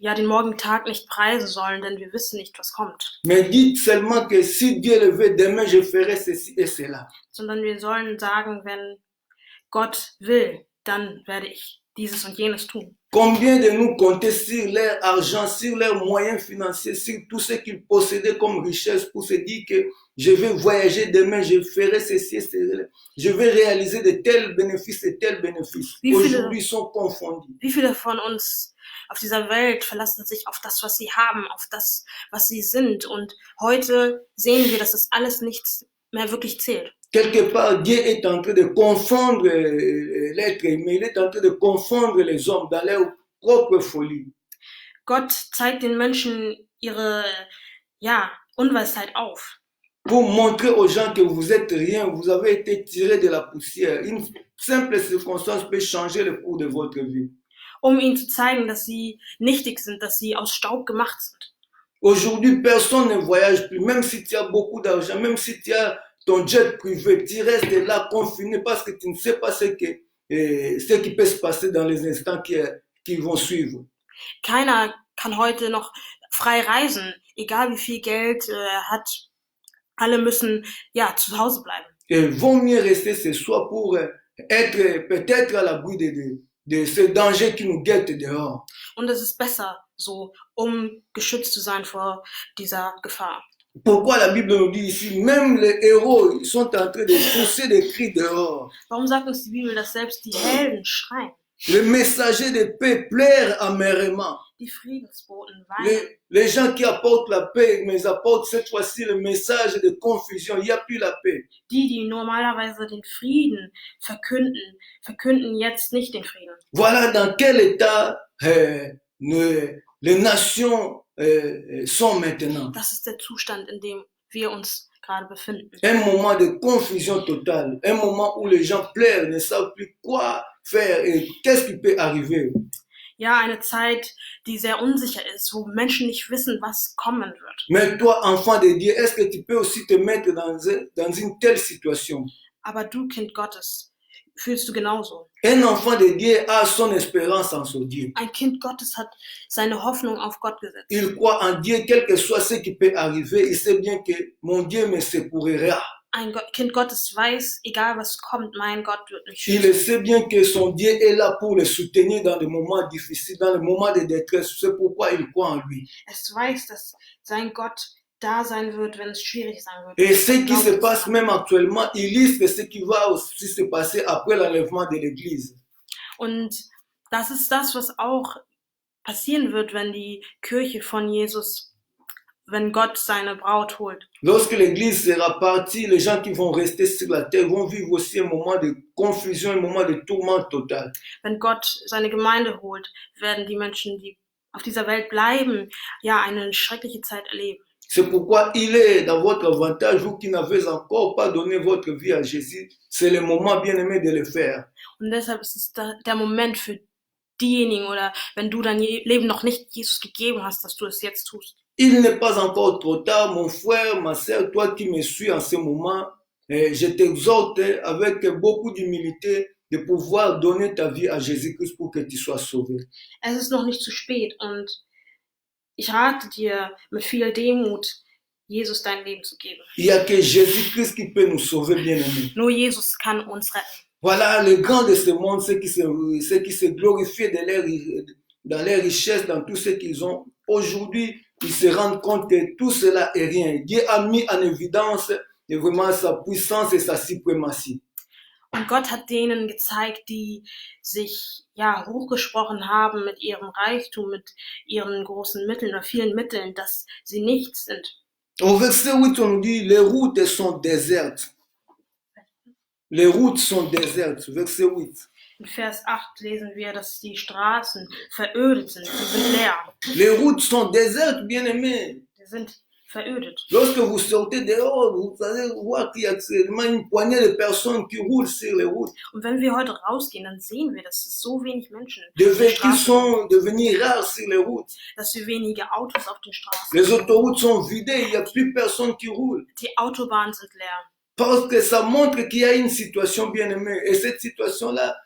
den morgigen Tag nicht preisen sollen, denn wir wissen nicht, was kommt. Mais dites seulement que si Dieu le veut, demain je ferai ceci et cela. Sondern wir sollen sagen, wenn Gott will, dann werde ich dieses und jenes tun. Combien de nous comptaient sur leur argent, sur leurs moyens financiers, sur tout ce qu'ils possédaient comme richesse pour se dire que je vais voyager demain, je ferai ceci et cela. Je vais réaliser de tels bénéfices et tels bénéfices. Aujourd'hui, ils sont confondus. Wie viele von uns auf dieser Welt verlassen sich auf das, was sie haben, auf das, was sie sind. Und heute sehen wir, dass das alles nichts mehr wirklich zählt. Quelque part, Dieu est en train de confondre l'être humain, il est en train de confondre les hommes dans leur propre folie. Gott zeigt den Menschen ihre, Unweisheit auf. Pour montrer aux gens que vous êtes rien, vous avez été tiré de la poussière. Une simple circonstance peut changer le cours de votre vie. Ihnen zu zeigen, dass sie nichtig sind, dass sie aus Staub gemacht sind. Aujourd'hui, personne ne voyage plus, même si tu as beaucoup d'argent, même si tu as ton jet privé, tu restes là confiné parce que tu ne sais pas ce qui peut se passer dans les instants qui vont suivre. Keiner kann heute noch frei reisen, egal wie viel Geld er hat. Alle müssen zu Hause bleiben. Et vaut mieux rester ce soir pour être peut-être à l'abri de ce danger qui nous guette dehors. Und es ist besser so, geschützt zu sein vor dieser Gefahr. Pourquoi la Bible nous dit ici, même les héros, ils sont en train de pousser des cris dehors. Warum sagt uns die Bibel, dass selbst die Helden schreien? Les messagers de paix pleurent amèrement. Die Friedensboten weinen. Les gens qui apportent la paix, mais apportent cette fois-ci le message de confusion. Il n'y a plus la paix. Die normalerweise den Frieden verkünden jetzt nicht den Frieden. Voilà dans quel état les nations sont maintenant. Das ist der Zustand, in dem wir uns gerade befinden. Un moment de confusion totale, un moment où les gens pleurent, ne savent plus quoi faire et qu'est-ce qui peut arriver. Ja, eine Zeit, die sehr unsicher ist, wo Menschen nicht wissen, was kommen wird. Mais toi, enfant de Dieu, est-ce que tu peux aussi te mettre dans une telle situation? Aber du, Kind Gottes, fühlst du genauso. Un enfant de Dieu a son espérance en son Dieu. Ein Kind Gottes hat seine Hoffnung auf Gott gesetzt. Il croit en Dieu, quel que soit ce qui peut arriver. Il sait bien que mon Dieu me secourira. Ein Kind Gottes weiß, egal was kommt, mein Gott wird mich schützen. Il sait bien que son Dieu est là pour le soutenir dans les moments difficiles, dans les moments de détresse. C'est pourquoi il croit en lui. Es weiß, dass sein Gott da sein wird, wenn es schwierig sein wird. Et ce qui se passe même actuellement illustre ce qui va aussi se passer après l'enlèvement de l'Église. Und das ist das, was auch passieren wird, wenn die Kirche von Jesus wenn Gott seine Braut holt. Lorsque l'Église sera partie, les gens qui vont rester sur la terre vont vivre aussi un moment de confusion, un moment de tourment total. Wenn Gott seine Gemeinde holt, werden die Menschen, die auf dieser Welt bleiben, ja, eine schreckliche Zeit erleben. C'est pourquoi il est dans votre avantage, vous qui n'avez encore pas donné votre vie à Jésus, c'est le moment bien aimé de le faire. Und deshalb ist es der Moment für diejenigen oder wenn du dein Leben noch nicht Jesus gegeben hast, dass du es jetzt tust. Il n'est pas encore trop tard, mon frère, ma sœur, toi qui me suis en ce moment, je t'exhorte avec beaucoup d'humilité de pouvoir donner ta vie à Jésus-Christ pour que tu sois sauvé. Es ist noch nicht zu spät und ich rate dir mit viel Demut, Jesus dein Leben zu geben. Il n'y a que Jésus-Christ qui peut nous sauver, bien-aimés. Nur Jesus kann uns retten. Voilà le grand de ce monde, ceux qui se glorifient dans leur richesse, dans tout ce qu'ils ont. Aujourd'hui, ils se rendent compte que tout cela est rien. Dieu a mis en évidence vraiment sa puissance et sa suprématie. Und Gott hat denen gezeigt, die sich ja hochgesprochen haben mit ihrem Reichtum, mit ihren großen Mitteln oder vielen Mitteln, dass sie nichts sind. Au verset 8, on nous dit, les routes sont désertes. Les routes sont désertes, verset 8. In Vers 8 lesen wir, dass die Straßen verödet sind, sie sind leer. Les routes sont désertes, bien-aimés. Sie sind verödet. Lorsque vous sortez dehors, vous allez voir qu'il y a seulement une poignée de personnes qui roulent sur les routes. Und wenn wir heute rausgehen, dann sehen wir, dass es so wenig Menschen Des auf den véhicules Straßen sont devenus rares sur les routes. dass wir wenige Autos auf den Straßen Les autoroutes sont vidées, il n'y a plus personne qui roule. Die Autobahnen sind leer. Parce que ça montre qu'il y a une situation bien aimée. Et cette situation-là,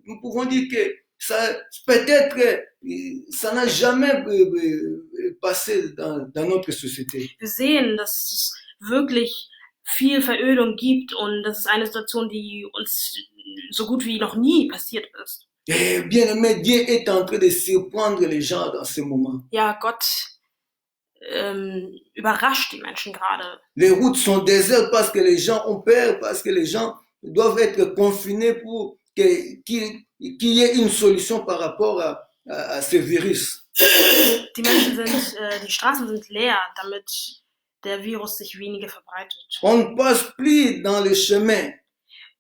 nous pouvons dire que ça, peut-être, ça n'a jamais passé dans notre société. Wir sehen, dass es wirklich viel Verödung gibt und das ist eine Situation, die uns so gut wie noch nie passiert ist. Et bien aimé, Dieu est en train de surprendre les gens dans ce moment. Ja, Gott überrascht die Menschen gerade. Les routes sont désertes parce que les gens ont peur, parce que les gens doivent être confinés pour qu'il y ait une solution par rapport à ce virus. Die Menschen sind, die Straßen sind leer, damit der Virus sich weniger verbreitet. On ne passe plus dans les chemins.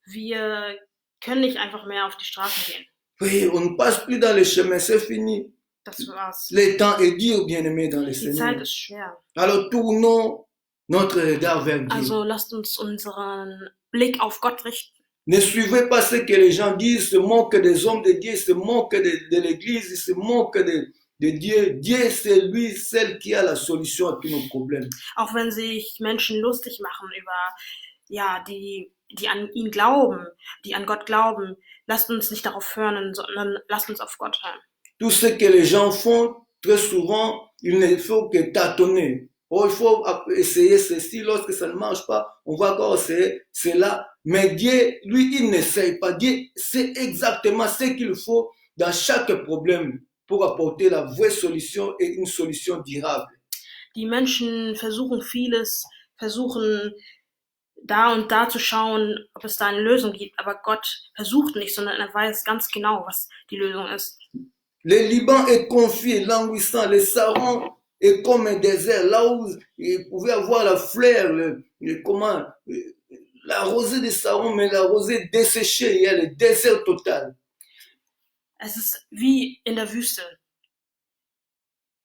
Wir können nicht einfach mehr auf die Straßen gehen. Oui, on ne passe plus dans les chemins, c'est fini. Das war's. Le temps est dur, bien-aimé, dans les Die Seigneur. Zeit ist schwer. Alors tournons notre regard vers Dieu. Also lasst uns unseren Blick auf Gott richten. Ne suivez pas ce que les gens disent, se moquent des hommes de Dieu, se moquent de l'Église, se moquent de Dieu. Dieu, c'est lui, celle qui a la solution à tous nos problèmes. Auch wenn sich Menschen lustig machen über, ja, die an ihn glauben, die an Gott glauben, lasst uns nicht darauf hören, sondern lasst uns auf Gott hören. Tout ce que les gens font, très souvent, il ne faut que tâtonner. Oh, il faut essayer ceci, lorsque ça ne marche pas, on va encore essayer cela. Mais Dieu, lui, il n'essaye pas. Dieu sait exactement ce qu'il faut dans chaque problème pour apporter la vraie solution et une solution durable. Die Menschen versuchen vieles, versuchen da und da zu schauen, ob es da eine Lösung gibt, aber Gott versucht nicht, sondern er weiß ganz genau, was die Lösung ist. Le Liban est confus, languissant, le Saron est comme un désert, là où il pouvait avoir la fleur, la rosée de Saron, mais la rosée desséchée, il y a le désert total. Es ist wie in der Wüste.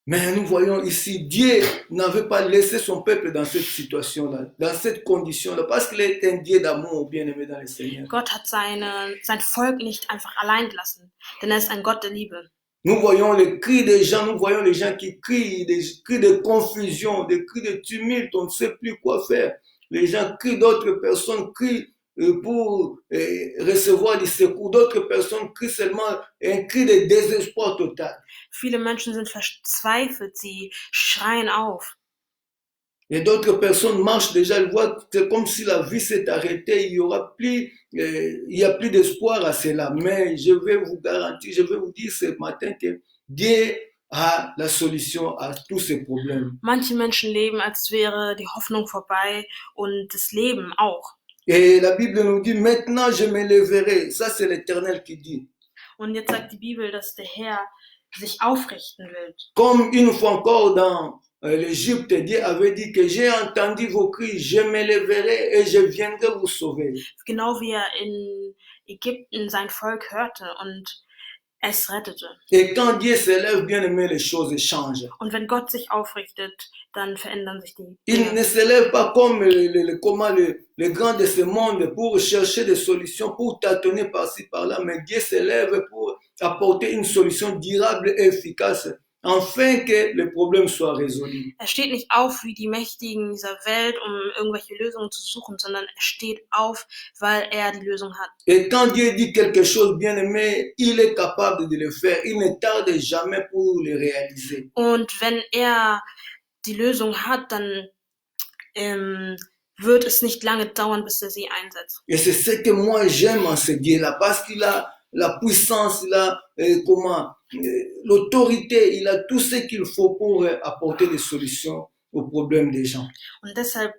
Mais nous voyons ici, Dieu n'avait pas laissé son peuple dans cette situation-là, dans cette condition-là, parce qu'il est un Dieu d'amour, bien-aimé dans le Seigneur. Gott hat sein Volk nicht einfach allein gelassen, denn er ist ein Gott der Liebe. Nous voyons les cris des gens, nous voyons les gens qui crient, des cris de confusion, des cris de tumulte, on ne sait plus quoi faire. Les gens crient, d'autres personnes crient pour recevoir du secours, d'autres personnes crient seulement un cri de désespoir total. Viele Menschen sind verzweifelt, sie schreien auf. Et d'autres personnes marchent déjà, elles voient, c'est comme si la vie s'est arrêtée, il y a plus d'espoir à cela. Mais je vais vous garantir, je vais vous dire ce matin que Dieu a la solution à tous ces problèmes. Manche Menschen leben, als wäre die Hoffnung vorbei und das Leben auch. Et la Bible nous dit, maintenant je me lèverai. Ça c'est l'Éternel qui dit. Und jetzt sagt die Bibel, dass der Herr sich aufrichten will. Comme une fois encore dans l'Égypte, Dieu avait dit que j'ai entendu vos cris, je m'élèverai et je viendrai vous sauver. Genau wie in Ägypten sein Volk hörte und es rettete. Et quand Dieu s'élève, bien aimé, les choses changent. Und wenn Gott sich aufrichtet, dann verändern sich die Il Dinge. ne s'élève pas comme les grands de ce monde pour chercher des solutions, pour tâtonner par-ci, par-là, mais Dieu s'élève pour apporter une solution durable et efficace, afin que le problème soit résolu. Steht nicht auf wie die Mächtigen dieser Welt, um irgendwelche Lösungen zu suchen, sondern er steht auf, weil er die Lösung hat. Et quand Dieu dit quelque chose, bien aimé, il est capable de le faire. Il ne tarde jamais pour le réaliser. Und wenn er die Lösung hat, dann wird es nicht lange dauern, bis er sie einsetzt. Et c'est ce que moi j'aime en ce Dieu-là, parce qu'il a la puissance, il a l'autorité, il a tout ce qu'il faut pour apporter des solutions aux problèmes des gens. Und deshalb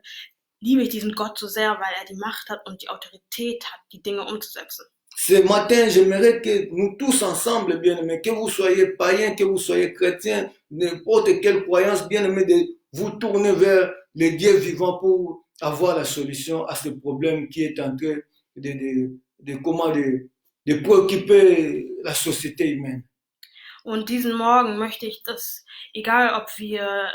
liebe ich diesen Gott so sehr, weil er die Macht hat und die Autorität hat, die Dinge umzusetzen. Ce matin, j'aimerais que nous tous ensemble, bien-aimés, que vous soyez païens, que vous soyez chrétiens, n'importe quelle croyance, bien-aimés, de vous tourner vers le Dieu vivant pour avoir la solution à ce problème qui est en train de préoccuper la société humaine. Und diesen Morgen möchte ich, dass, egal ob wir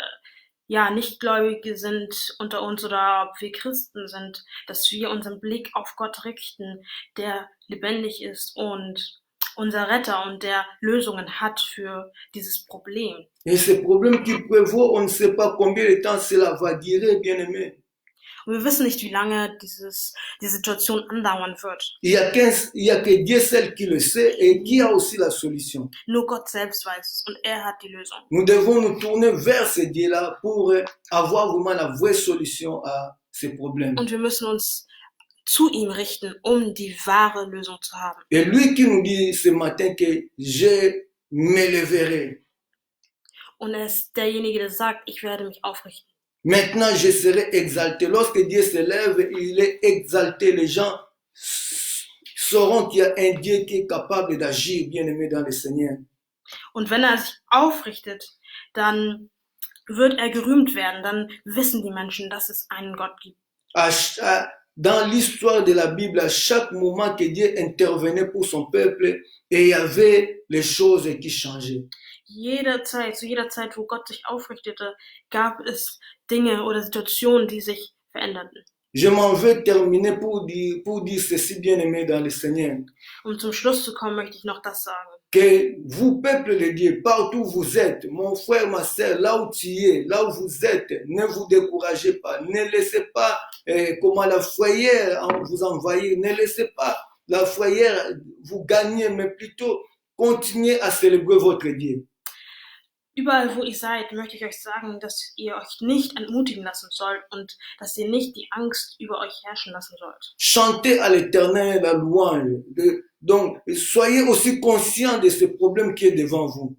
Nichtgläubige sind unter uns oder ob wir Christen sind, dass wir unseren Blick auf Gott richten, der lebendig ist und unser Retter und der Lösungen hat für dieses Problem. Et ce problème qui prévaut, on ne sait pas combien de temps cela va durer, bien-aimés. Und wir wissen nicht, wie lange die Situation andauern wird. Il y a que Dieu seul qui le sait et qui a aussi la solution. Nur Gott selbst weiß es und er hat die Lösung. Nous devons nous tourner vers ce Dieu-là pour avoir vraiment la vraie solution à ces problèmes. Und wir müssen uns zu ihm richten, um die wahre Lösung zu haben. Et lui qui nous dit ce matin que je m'élèverai. Und er ist derjenige, der sagt, ich werde mich aufrichten. Maintenant, je serai exalté. Lorsque Dieu s'élève, il est exalté. Les gens sauront qu'il y a un Dieu qui est capable d'agir, bien-aimé dans le Seigneur. Und wenn er sich aufrichtet, dann wird er gerühmt werden. Dann wissen die Menschen, dass es einen Gott gibt. Dans l'histoire de la Bible, à chaque moment que Dieu intervenait pour son peuple, et il y avait les choses qui changeaient. Zu jeder Zeit, wo Gott sich aufrichtete, gab es Dinge oder Situationen, die sich veränderten. Je m'en vais terminer pour dire ceci, bien-aimé dans le Seigneur. Um zum Schluss zu kommen, möchte ich noch das sagen. Que vous, peuple de Dieu, partout où vous êtes, mon frère, ma sœur, là où tu es, là où vous êtes, ne vous découragez pas, ne laissez pas la frayeur vous envahir, ne laissez pas la frayeur vous gagner, mais plutôt continuez à célébrer votre Dieu. Überall, wo ihr seid, möchte ich euch sagen, dass ihr euch nicht entmutigen lassen sollt und dass ihr nicht die Angst über euch herrschen lassen sollt. Chantez à l'Éternel la louange. Donc, soyez aussi conscient de ce problème qui est devant vous.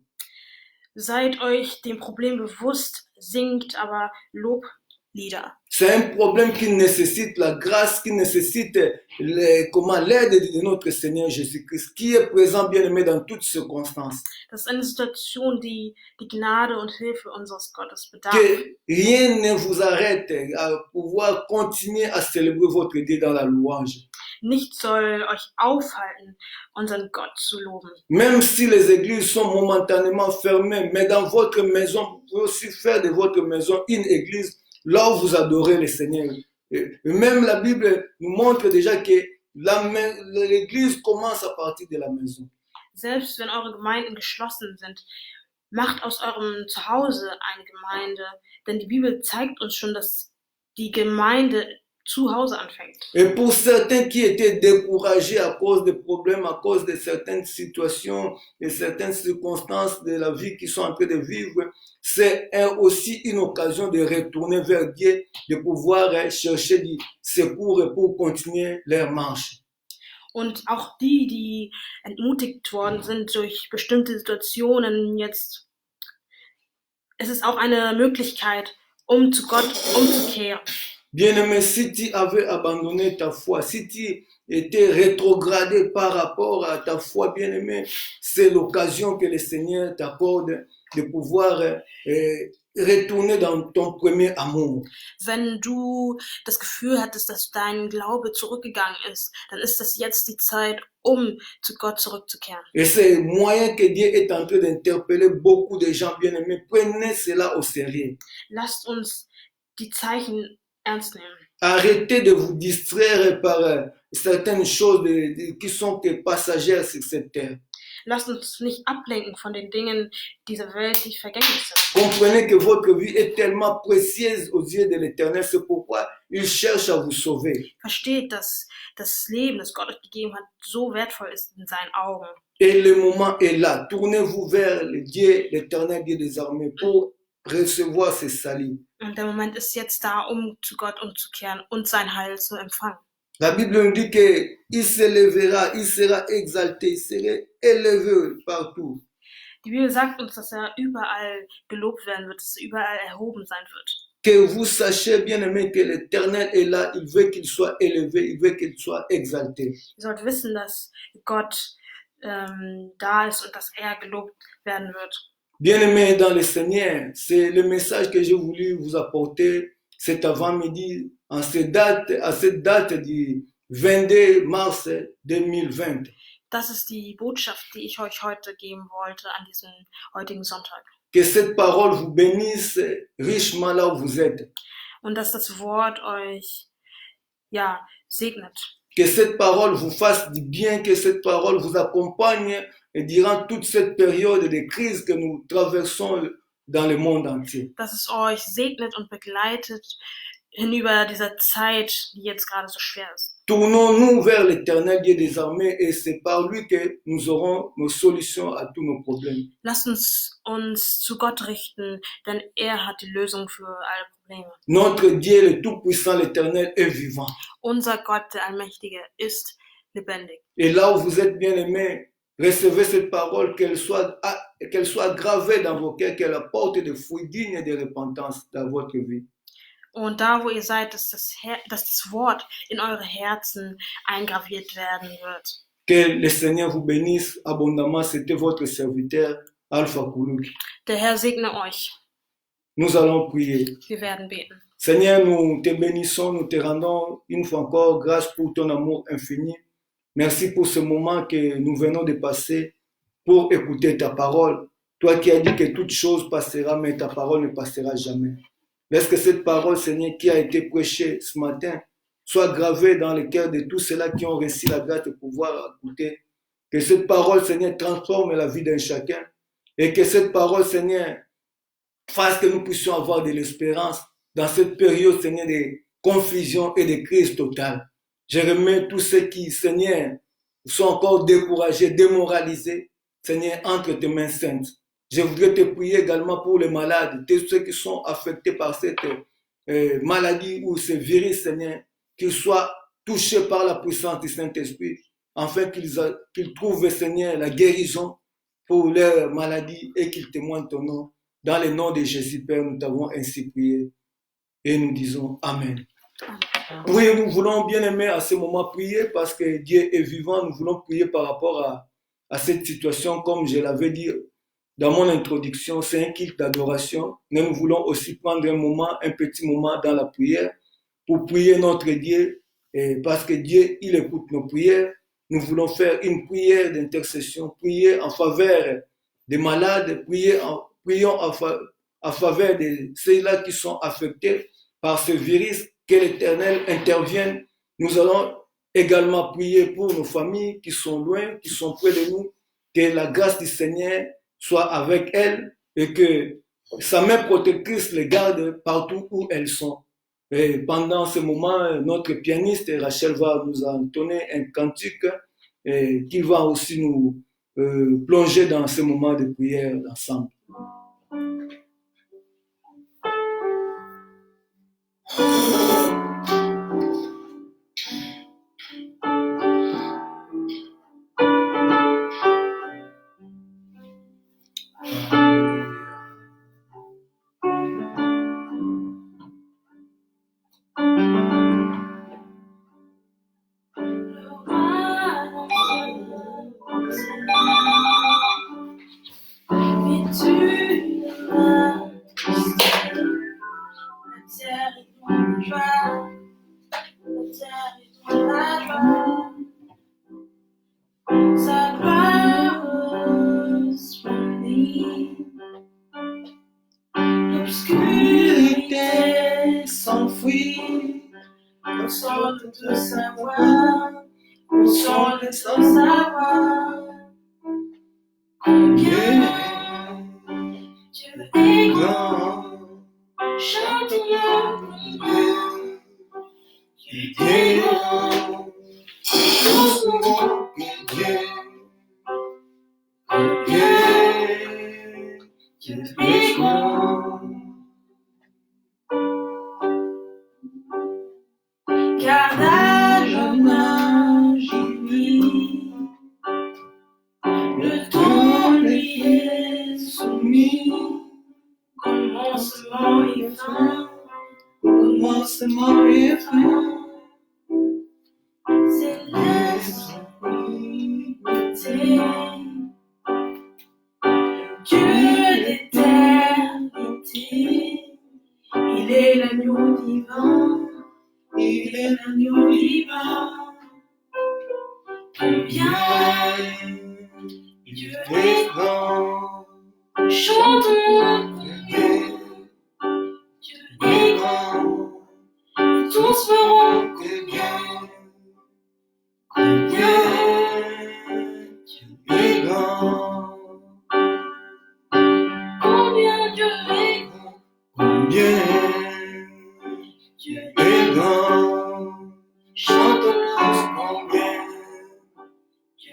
Seid euch dem Problem bewusst, singt aber Loblieder. C'est un problème qui nécessite la grâce, qui nécessite l'aide de notre Seigneur Jésus-Christ, qui est présent, bien-aimé, dans toutes circonstances. Das ist eine Situation, die die Gnade und Hilfe unseres Gottes bedarf. Que rien ne vous arrête à pouvoir continuer à célébrer votre Dieu dans la louange. Nichts soll euch aufhalten, unseren Gott zu loben. Même si les églises sont momentanément fermées, mais dans votre maison, vous pouvez aussi faire de votre maison une église là où vous adorez le Seigneur. Et même la Bible nous montre déjà que l'église commence à partir de la maison. Selbst wenn eure Gemeinden geschlossen sind, macht aus eurem Zuhause eine Gemeinde, denn die Bibel zeigt uns schon, dass die Gemeinde zu Hause anfängt. Et pour certains qui étaient découragés à cause des problèmes, à cause de certaines situations et certaines circonstances de la vie qu'ils sont en train de vivre, c'est aussi une occasion de retourner vers Dieu, de pouvoir chercher du secours pour continuer leur marche. Und auch die entmutigt worden sind durch bestimmte Situationen jetzt, es ist auch eine Möglichkeit, um zu Gott umzukehren. Bien-aimé, si tu avais abandonné ta foi, si tu étais rétrogradé par rapport à ta foi, bien-aimé, c'est l'occasion que le Seigneur t'accorde de pouvoir retourner dans ton premier amour. Wenn du das Gefühl hattest, dass dein Glaube zurückgegangen ist, dann ist das jetzt die Zeit, um zu Gott zurückzukehren. Et c'est moyen que Dieu est en train d'interpeller beaucoup de gens bien-aimés. Prenez cela au sérieux. Lasst uns die Zeichen ernst nehmen. Arrêtez de vous distraire par certaines choses qui sont que passagères sur cette terre. Lasst uns nicht ablenken von den Dingen dieser Welt, die vergänglich sind. Comprenez que votre vie est tellement précieuse aux yeux de l'Éternel, c'est pourquoi il cherche à vous sauver. Versteht, dass das Leben, das Gott euch gegeben hat, so wertvoll ist in seinen Augen. Et le moment est là. Tournez-vous vers le Dieu, l'Éternel Dieu des armées, pour recevoir ce salut. Und der Moment ist jetzt da, um zu Gott umzukehren und sein Heil zu empfangen. La Bible nous dit qu'il s'élèvera, il sera exalté, il sera élevé partout. Die Bibel sagt uns, dass er überall gelobt werden wird, dass er überall erhoben sein wird. Que vous sachiez bien aimé que l'Éternel est là, il veut qu'il soit élevé, il veut qu'il soit exalté. Ihr sollt wissen, dass Gott da ist und dass er gelobt werden wird. Bien-aimés dans le Seigneur, c'est le message que j'ai voulu vous apporter cet avant-midi à cette date du 22 mars 2020. Das ist die Botschaft, die ich euch heute geben wollte an diesem heutigen Sonntag. Que cette parole vous bénisse richement là où vous êtes. Und dass das Wort euch, segnet. Que cette parole vous fasse du bien, que cette parole vous accompagne durant toute cette période de crise que nous traversons dans le monde entier. Dass es euch segnet und begleitet hinüber dieser Zeit, die jetzt gerade so schwer ist. Tournons-nous vers l'Éternel Dieu des armées et c'est par lui que nous aurons nos solutions à tous nos problèmes. Lasst uns zu Gott richten, denn er hat die Lösung für alle Probleme. Notre Dieu, le Tout-Puissant, l'Éternel, est vivant. Unser Gott, der Allmächtige, ist lebendig. Et là où vous êtes bien-aimés, recevez cette parole, qu'elle soit gravée dans vos cœurs, qu'elle apporte des fruits dignes de repentance dans votre vie. Und da, wo ihr seid, dass das Wort in eure Herzen eingraviert werden wird. Que le Seigneur vous bénisse abondamment. C'était votre serviteur, Alpha Koulouk. Der Herr segne euch. Nous allons prier. Wir werden beten. Seigneur, nous te bénissons, nous te rendons une fois encore grâce pour ton amour infini. Merci pour ce moment que nous venons de passer pour écouter ta parole. Toi qui as dit que toute chose passera, mais ta parole ne passera jamais. Laisse que cette parole, Seigneur, qui a été prêchée ce matin, soit gravée dans le cœur de tous ceux-là qui ont reçu la grâce de pouvoir écouter. Que cette parole, Seigneur, transforme la vie d'un chacun. Et que cette parole, Seigneur, fasse que nous puissions avoir de l'espérance dans cette période, Seigneur, de confusion et de crise totale. Je remets tous ceux qui, Seigneur, sont encore découragés, démoralisés, Seigneur, entre tes mains saintes. Je voudrais te prier également pour les malades, tous ceux qui sont affectés par cette maladie ou ce virus, Seigneur, qu'ils soient touchés par la puissance du Saint-Esprit, afin qu'ils trouvent, Seigneur, la guérison pour leur maladie et qu'ils témoignent ton nom. Dans le nom de Jésus, Père, nous t'avons ainsi prié et nous disons Amen. Oui, nous voulons bien aimer à ce moment prier parce que Dieu est vivant. Nous voulons prier par rapport à cette situation, comme je l'avais dit dans mon introduction, c'est un culte d'adoration. Mais nous voulons aussi prendre un petit moment dans la prière pour prier notre Dieu. Et parce que Dieu, il écoute nos prières. Nous voulons faire une prière d'intercession, prier en faveur des malades, prions en faveur de ceux-là qui sont affectés par ce virus, que l'Éternel intervienne. Nous allons également prier pour nos familles qui sont loin, qui sont près de nous, que la grâce du Seigneur soit avec elles et que sa main protectrice les garde partout où elles sont. Et pendant ce moment, notre pianiste Rachel va nous entonner un cantique qui va aussi nous plonger dans ce moment de prière ensemble. Wie tu oui, console de savoir, console de savoir combien Dieu est grand. Chante-le combien Dieu est grand. Chante-le combien Dieu est grand. Car d'âge en âge il vit, le temps lui est soumis. Commencement et fin, commencement et fin, c'est l'esprit Dieu d'éternité, il est l'agneau divin, il est l'agneau divin. Combien Dieu est grand, chante-le combien Dieu est grand, et tous verront combien Dieu est grand. Combien Dieu est grand, combien Dieu est grand, chante-le combien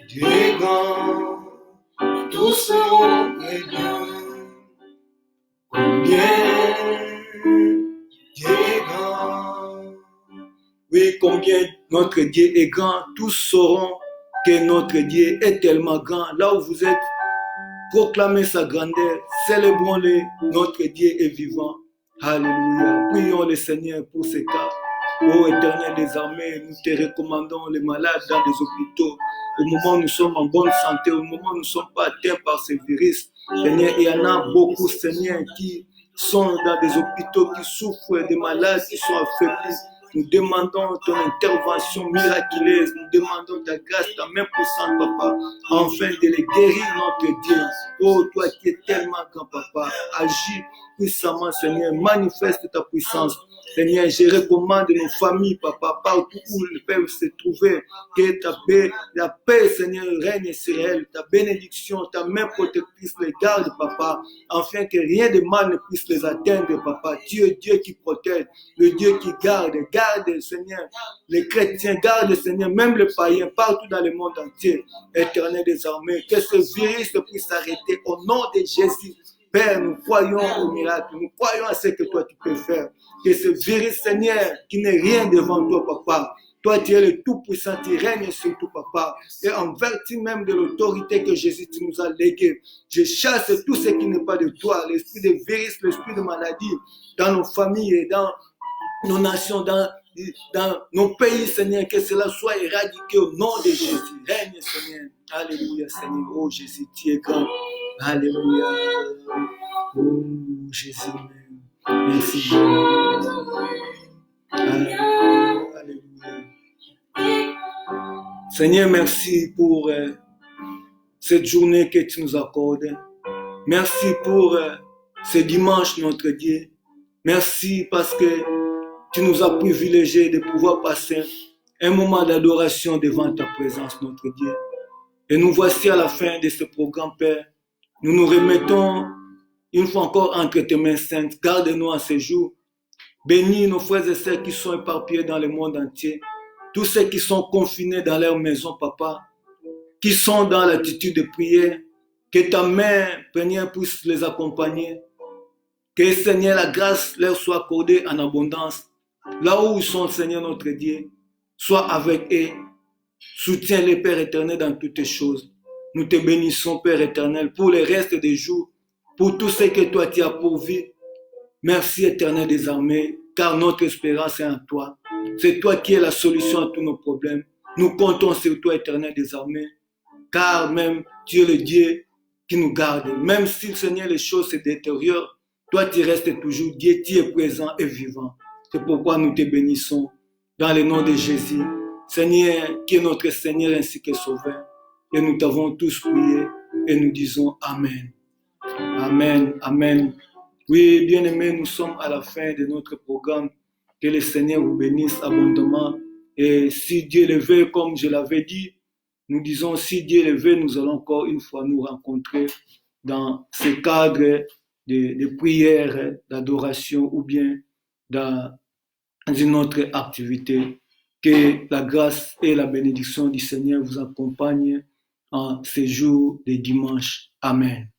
Dieu est grand, et tous verront combien Dieu est grand. Oui, combien notre Dieu est grand. Tous sauront que notre Dieu est tellement grand. Là où vous êtes, proclamez sa grandeur. Célébrons-le. Notre Dieu est vivant. Alléluia. Prions le Seigneur pour ces cas. Ô Éternel des armées, nous te recommandons les malades dans les hôpitaux. Au moment où nous sommes en bonne santé, au moment où nous ne sommes pas atteints par ce virus, Seigneur, il y en a beaucoup, Seigneur, qui sont dans des hôpitaux, qui souffrent, des malades qui sont affaiblis. Nous demandons ton intervention miraculeuse, nous demandons ta grâce, ta main puissante, Papa, afin de les guérir, notre Dieu. Oh, toi qui es tellement grand, Papa, agis puissamment, Seigneur, manifeste ta puissance. Seigneur, je recommande nos familles, Papa, partout où ils peuvent se trouver, que la paix, Seigneur, règne sur elles, ta bénédiction, ta main protectrice les garde, Papa, afin que rien de mal ne puisse les atteindre, Papa. Dieu qui protège, le Dieu qui garde, Seigneur, les chrétiens, garde, Seigneur, même les païens, partout dans le monde entier, Éternel des armées, que ce virus puisse s'arrêter au nom de Jésus. Père, nous croyons au miracle, nous croyons à ce que toi tu peux faire. Que ce virus, Seigneur, qui n'est rien devant toi, Papa. Toi, tu es le Tout-Puissant, tu règnes sur tout, Papa. Et en vertu même de l'autorité que Jésus tu nous a léguée, je chasse tout ce qui n'est pas de toi, l'esprit de virus, l'esprit de maladie, dans nos familles et dans nos nations, dans nos pays, Seigneur, que cela soit éradiqué au nom de Jésus. Règne, Seigneur. Alléluia, Seigneur. Oh, Jésus, tu es grand. Alléluia. Oh, Jésus. Merci. Alléluia. Seigneur, merci pour cette journée que tu nous accordes. Merci pour ce dimanche, notre Dieu. Merci parce que tu nous as privilégiés de pouvoir passer un moment d'adoration devant ta présence, notre Dieu. Et nous voici à la fin de ce programme, Père. Nous nous remettons une fois encore entre tes mains saintes. Garde-nous en ce jour. Bénis nos frères et sœurs qui sont éparpillés dans le monde entier. Tous ceux qui sont confinés dans leur maison, Papa. Qui sont dans l'attitude de prière. Que ta main, Seigneur, puisse les accompagner. Que, Seigneur, la grâce leur soit accordée en abondance. Là où ils sont, Seigneur notre Dieu, sois avec eux. Soutiens-les, Père éternel, dans toutes les choses. Nous te bénissons, Père éternel, pour le reste des jours, pour tout ce que toi tu as pourvu. Merci, éternel des armées, car notre espérance est en toi. C'est toi qui es la solution à tous nos problèmes. Nous comptons sur toi, éternel des armées, car même tu es le Dieu qui nous garde. Même si, Seigneur, les choses se détériorent, toi tu restes toujours Dieu, tu es présent et vivant. C'est pourquoi nous te bénissons dans le nom de Jésus. Seigneur, qui est notre Seigneur ainsi que Sauveur. Et nous t'avons tous prié et nous disons Amen. Amen, Amen. Oui, bien-aimés, nous sommes à la fin de notre programme. Que le Seigneur vous bénisse abondamment. Et si Dieu le veut, comme je l'avais dit, nous disons, si Dieu le veut, nous allons encore une fois nous rencontrer dans ce cadre de prière, d'adoration ou bien dans une autre activité. Que la grâce et la bénédiction du Seigneur vous accompagnent en ces jours de dimanche. Amen.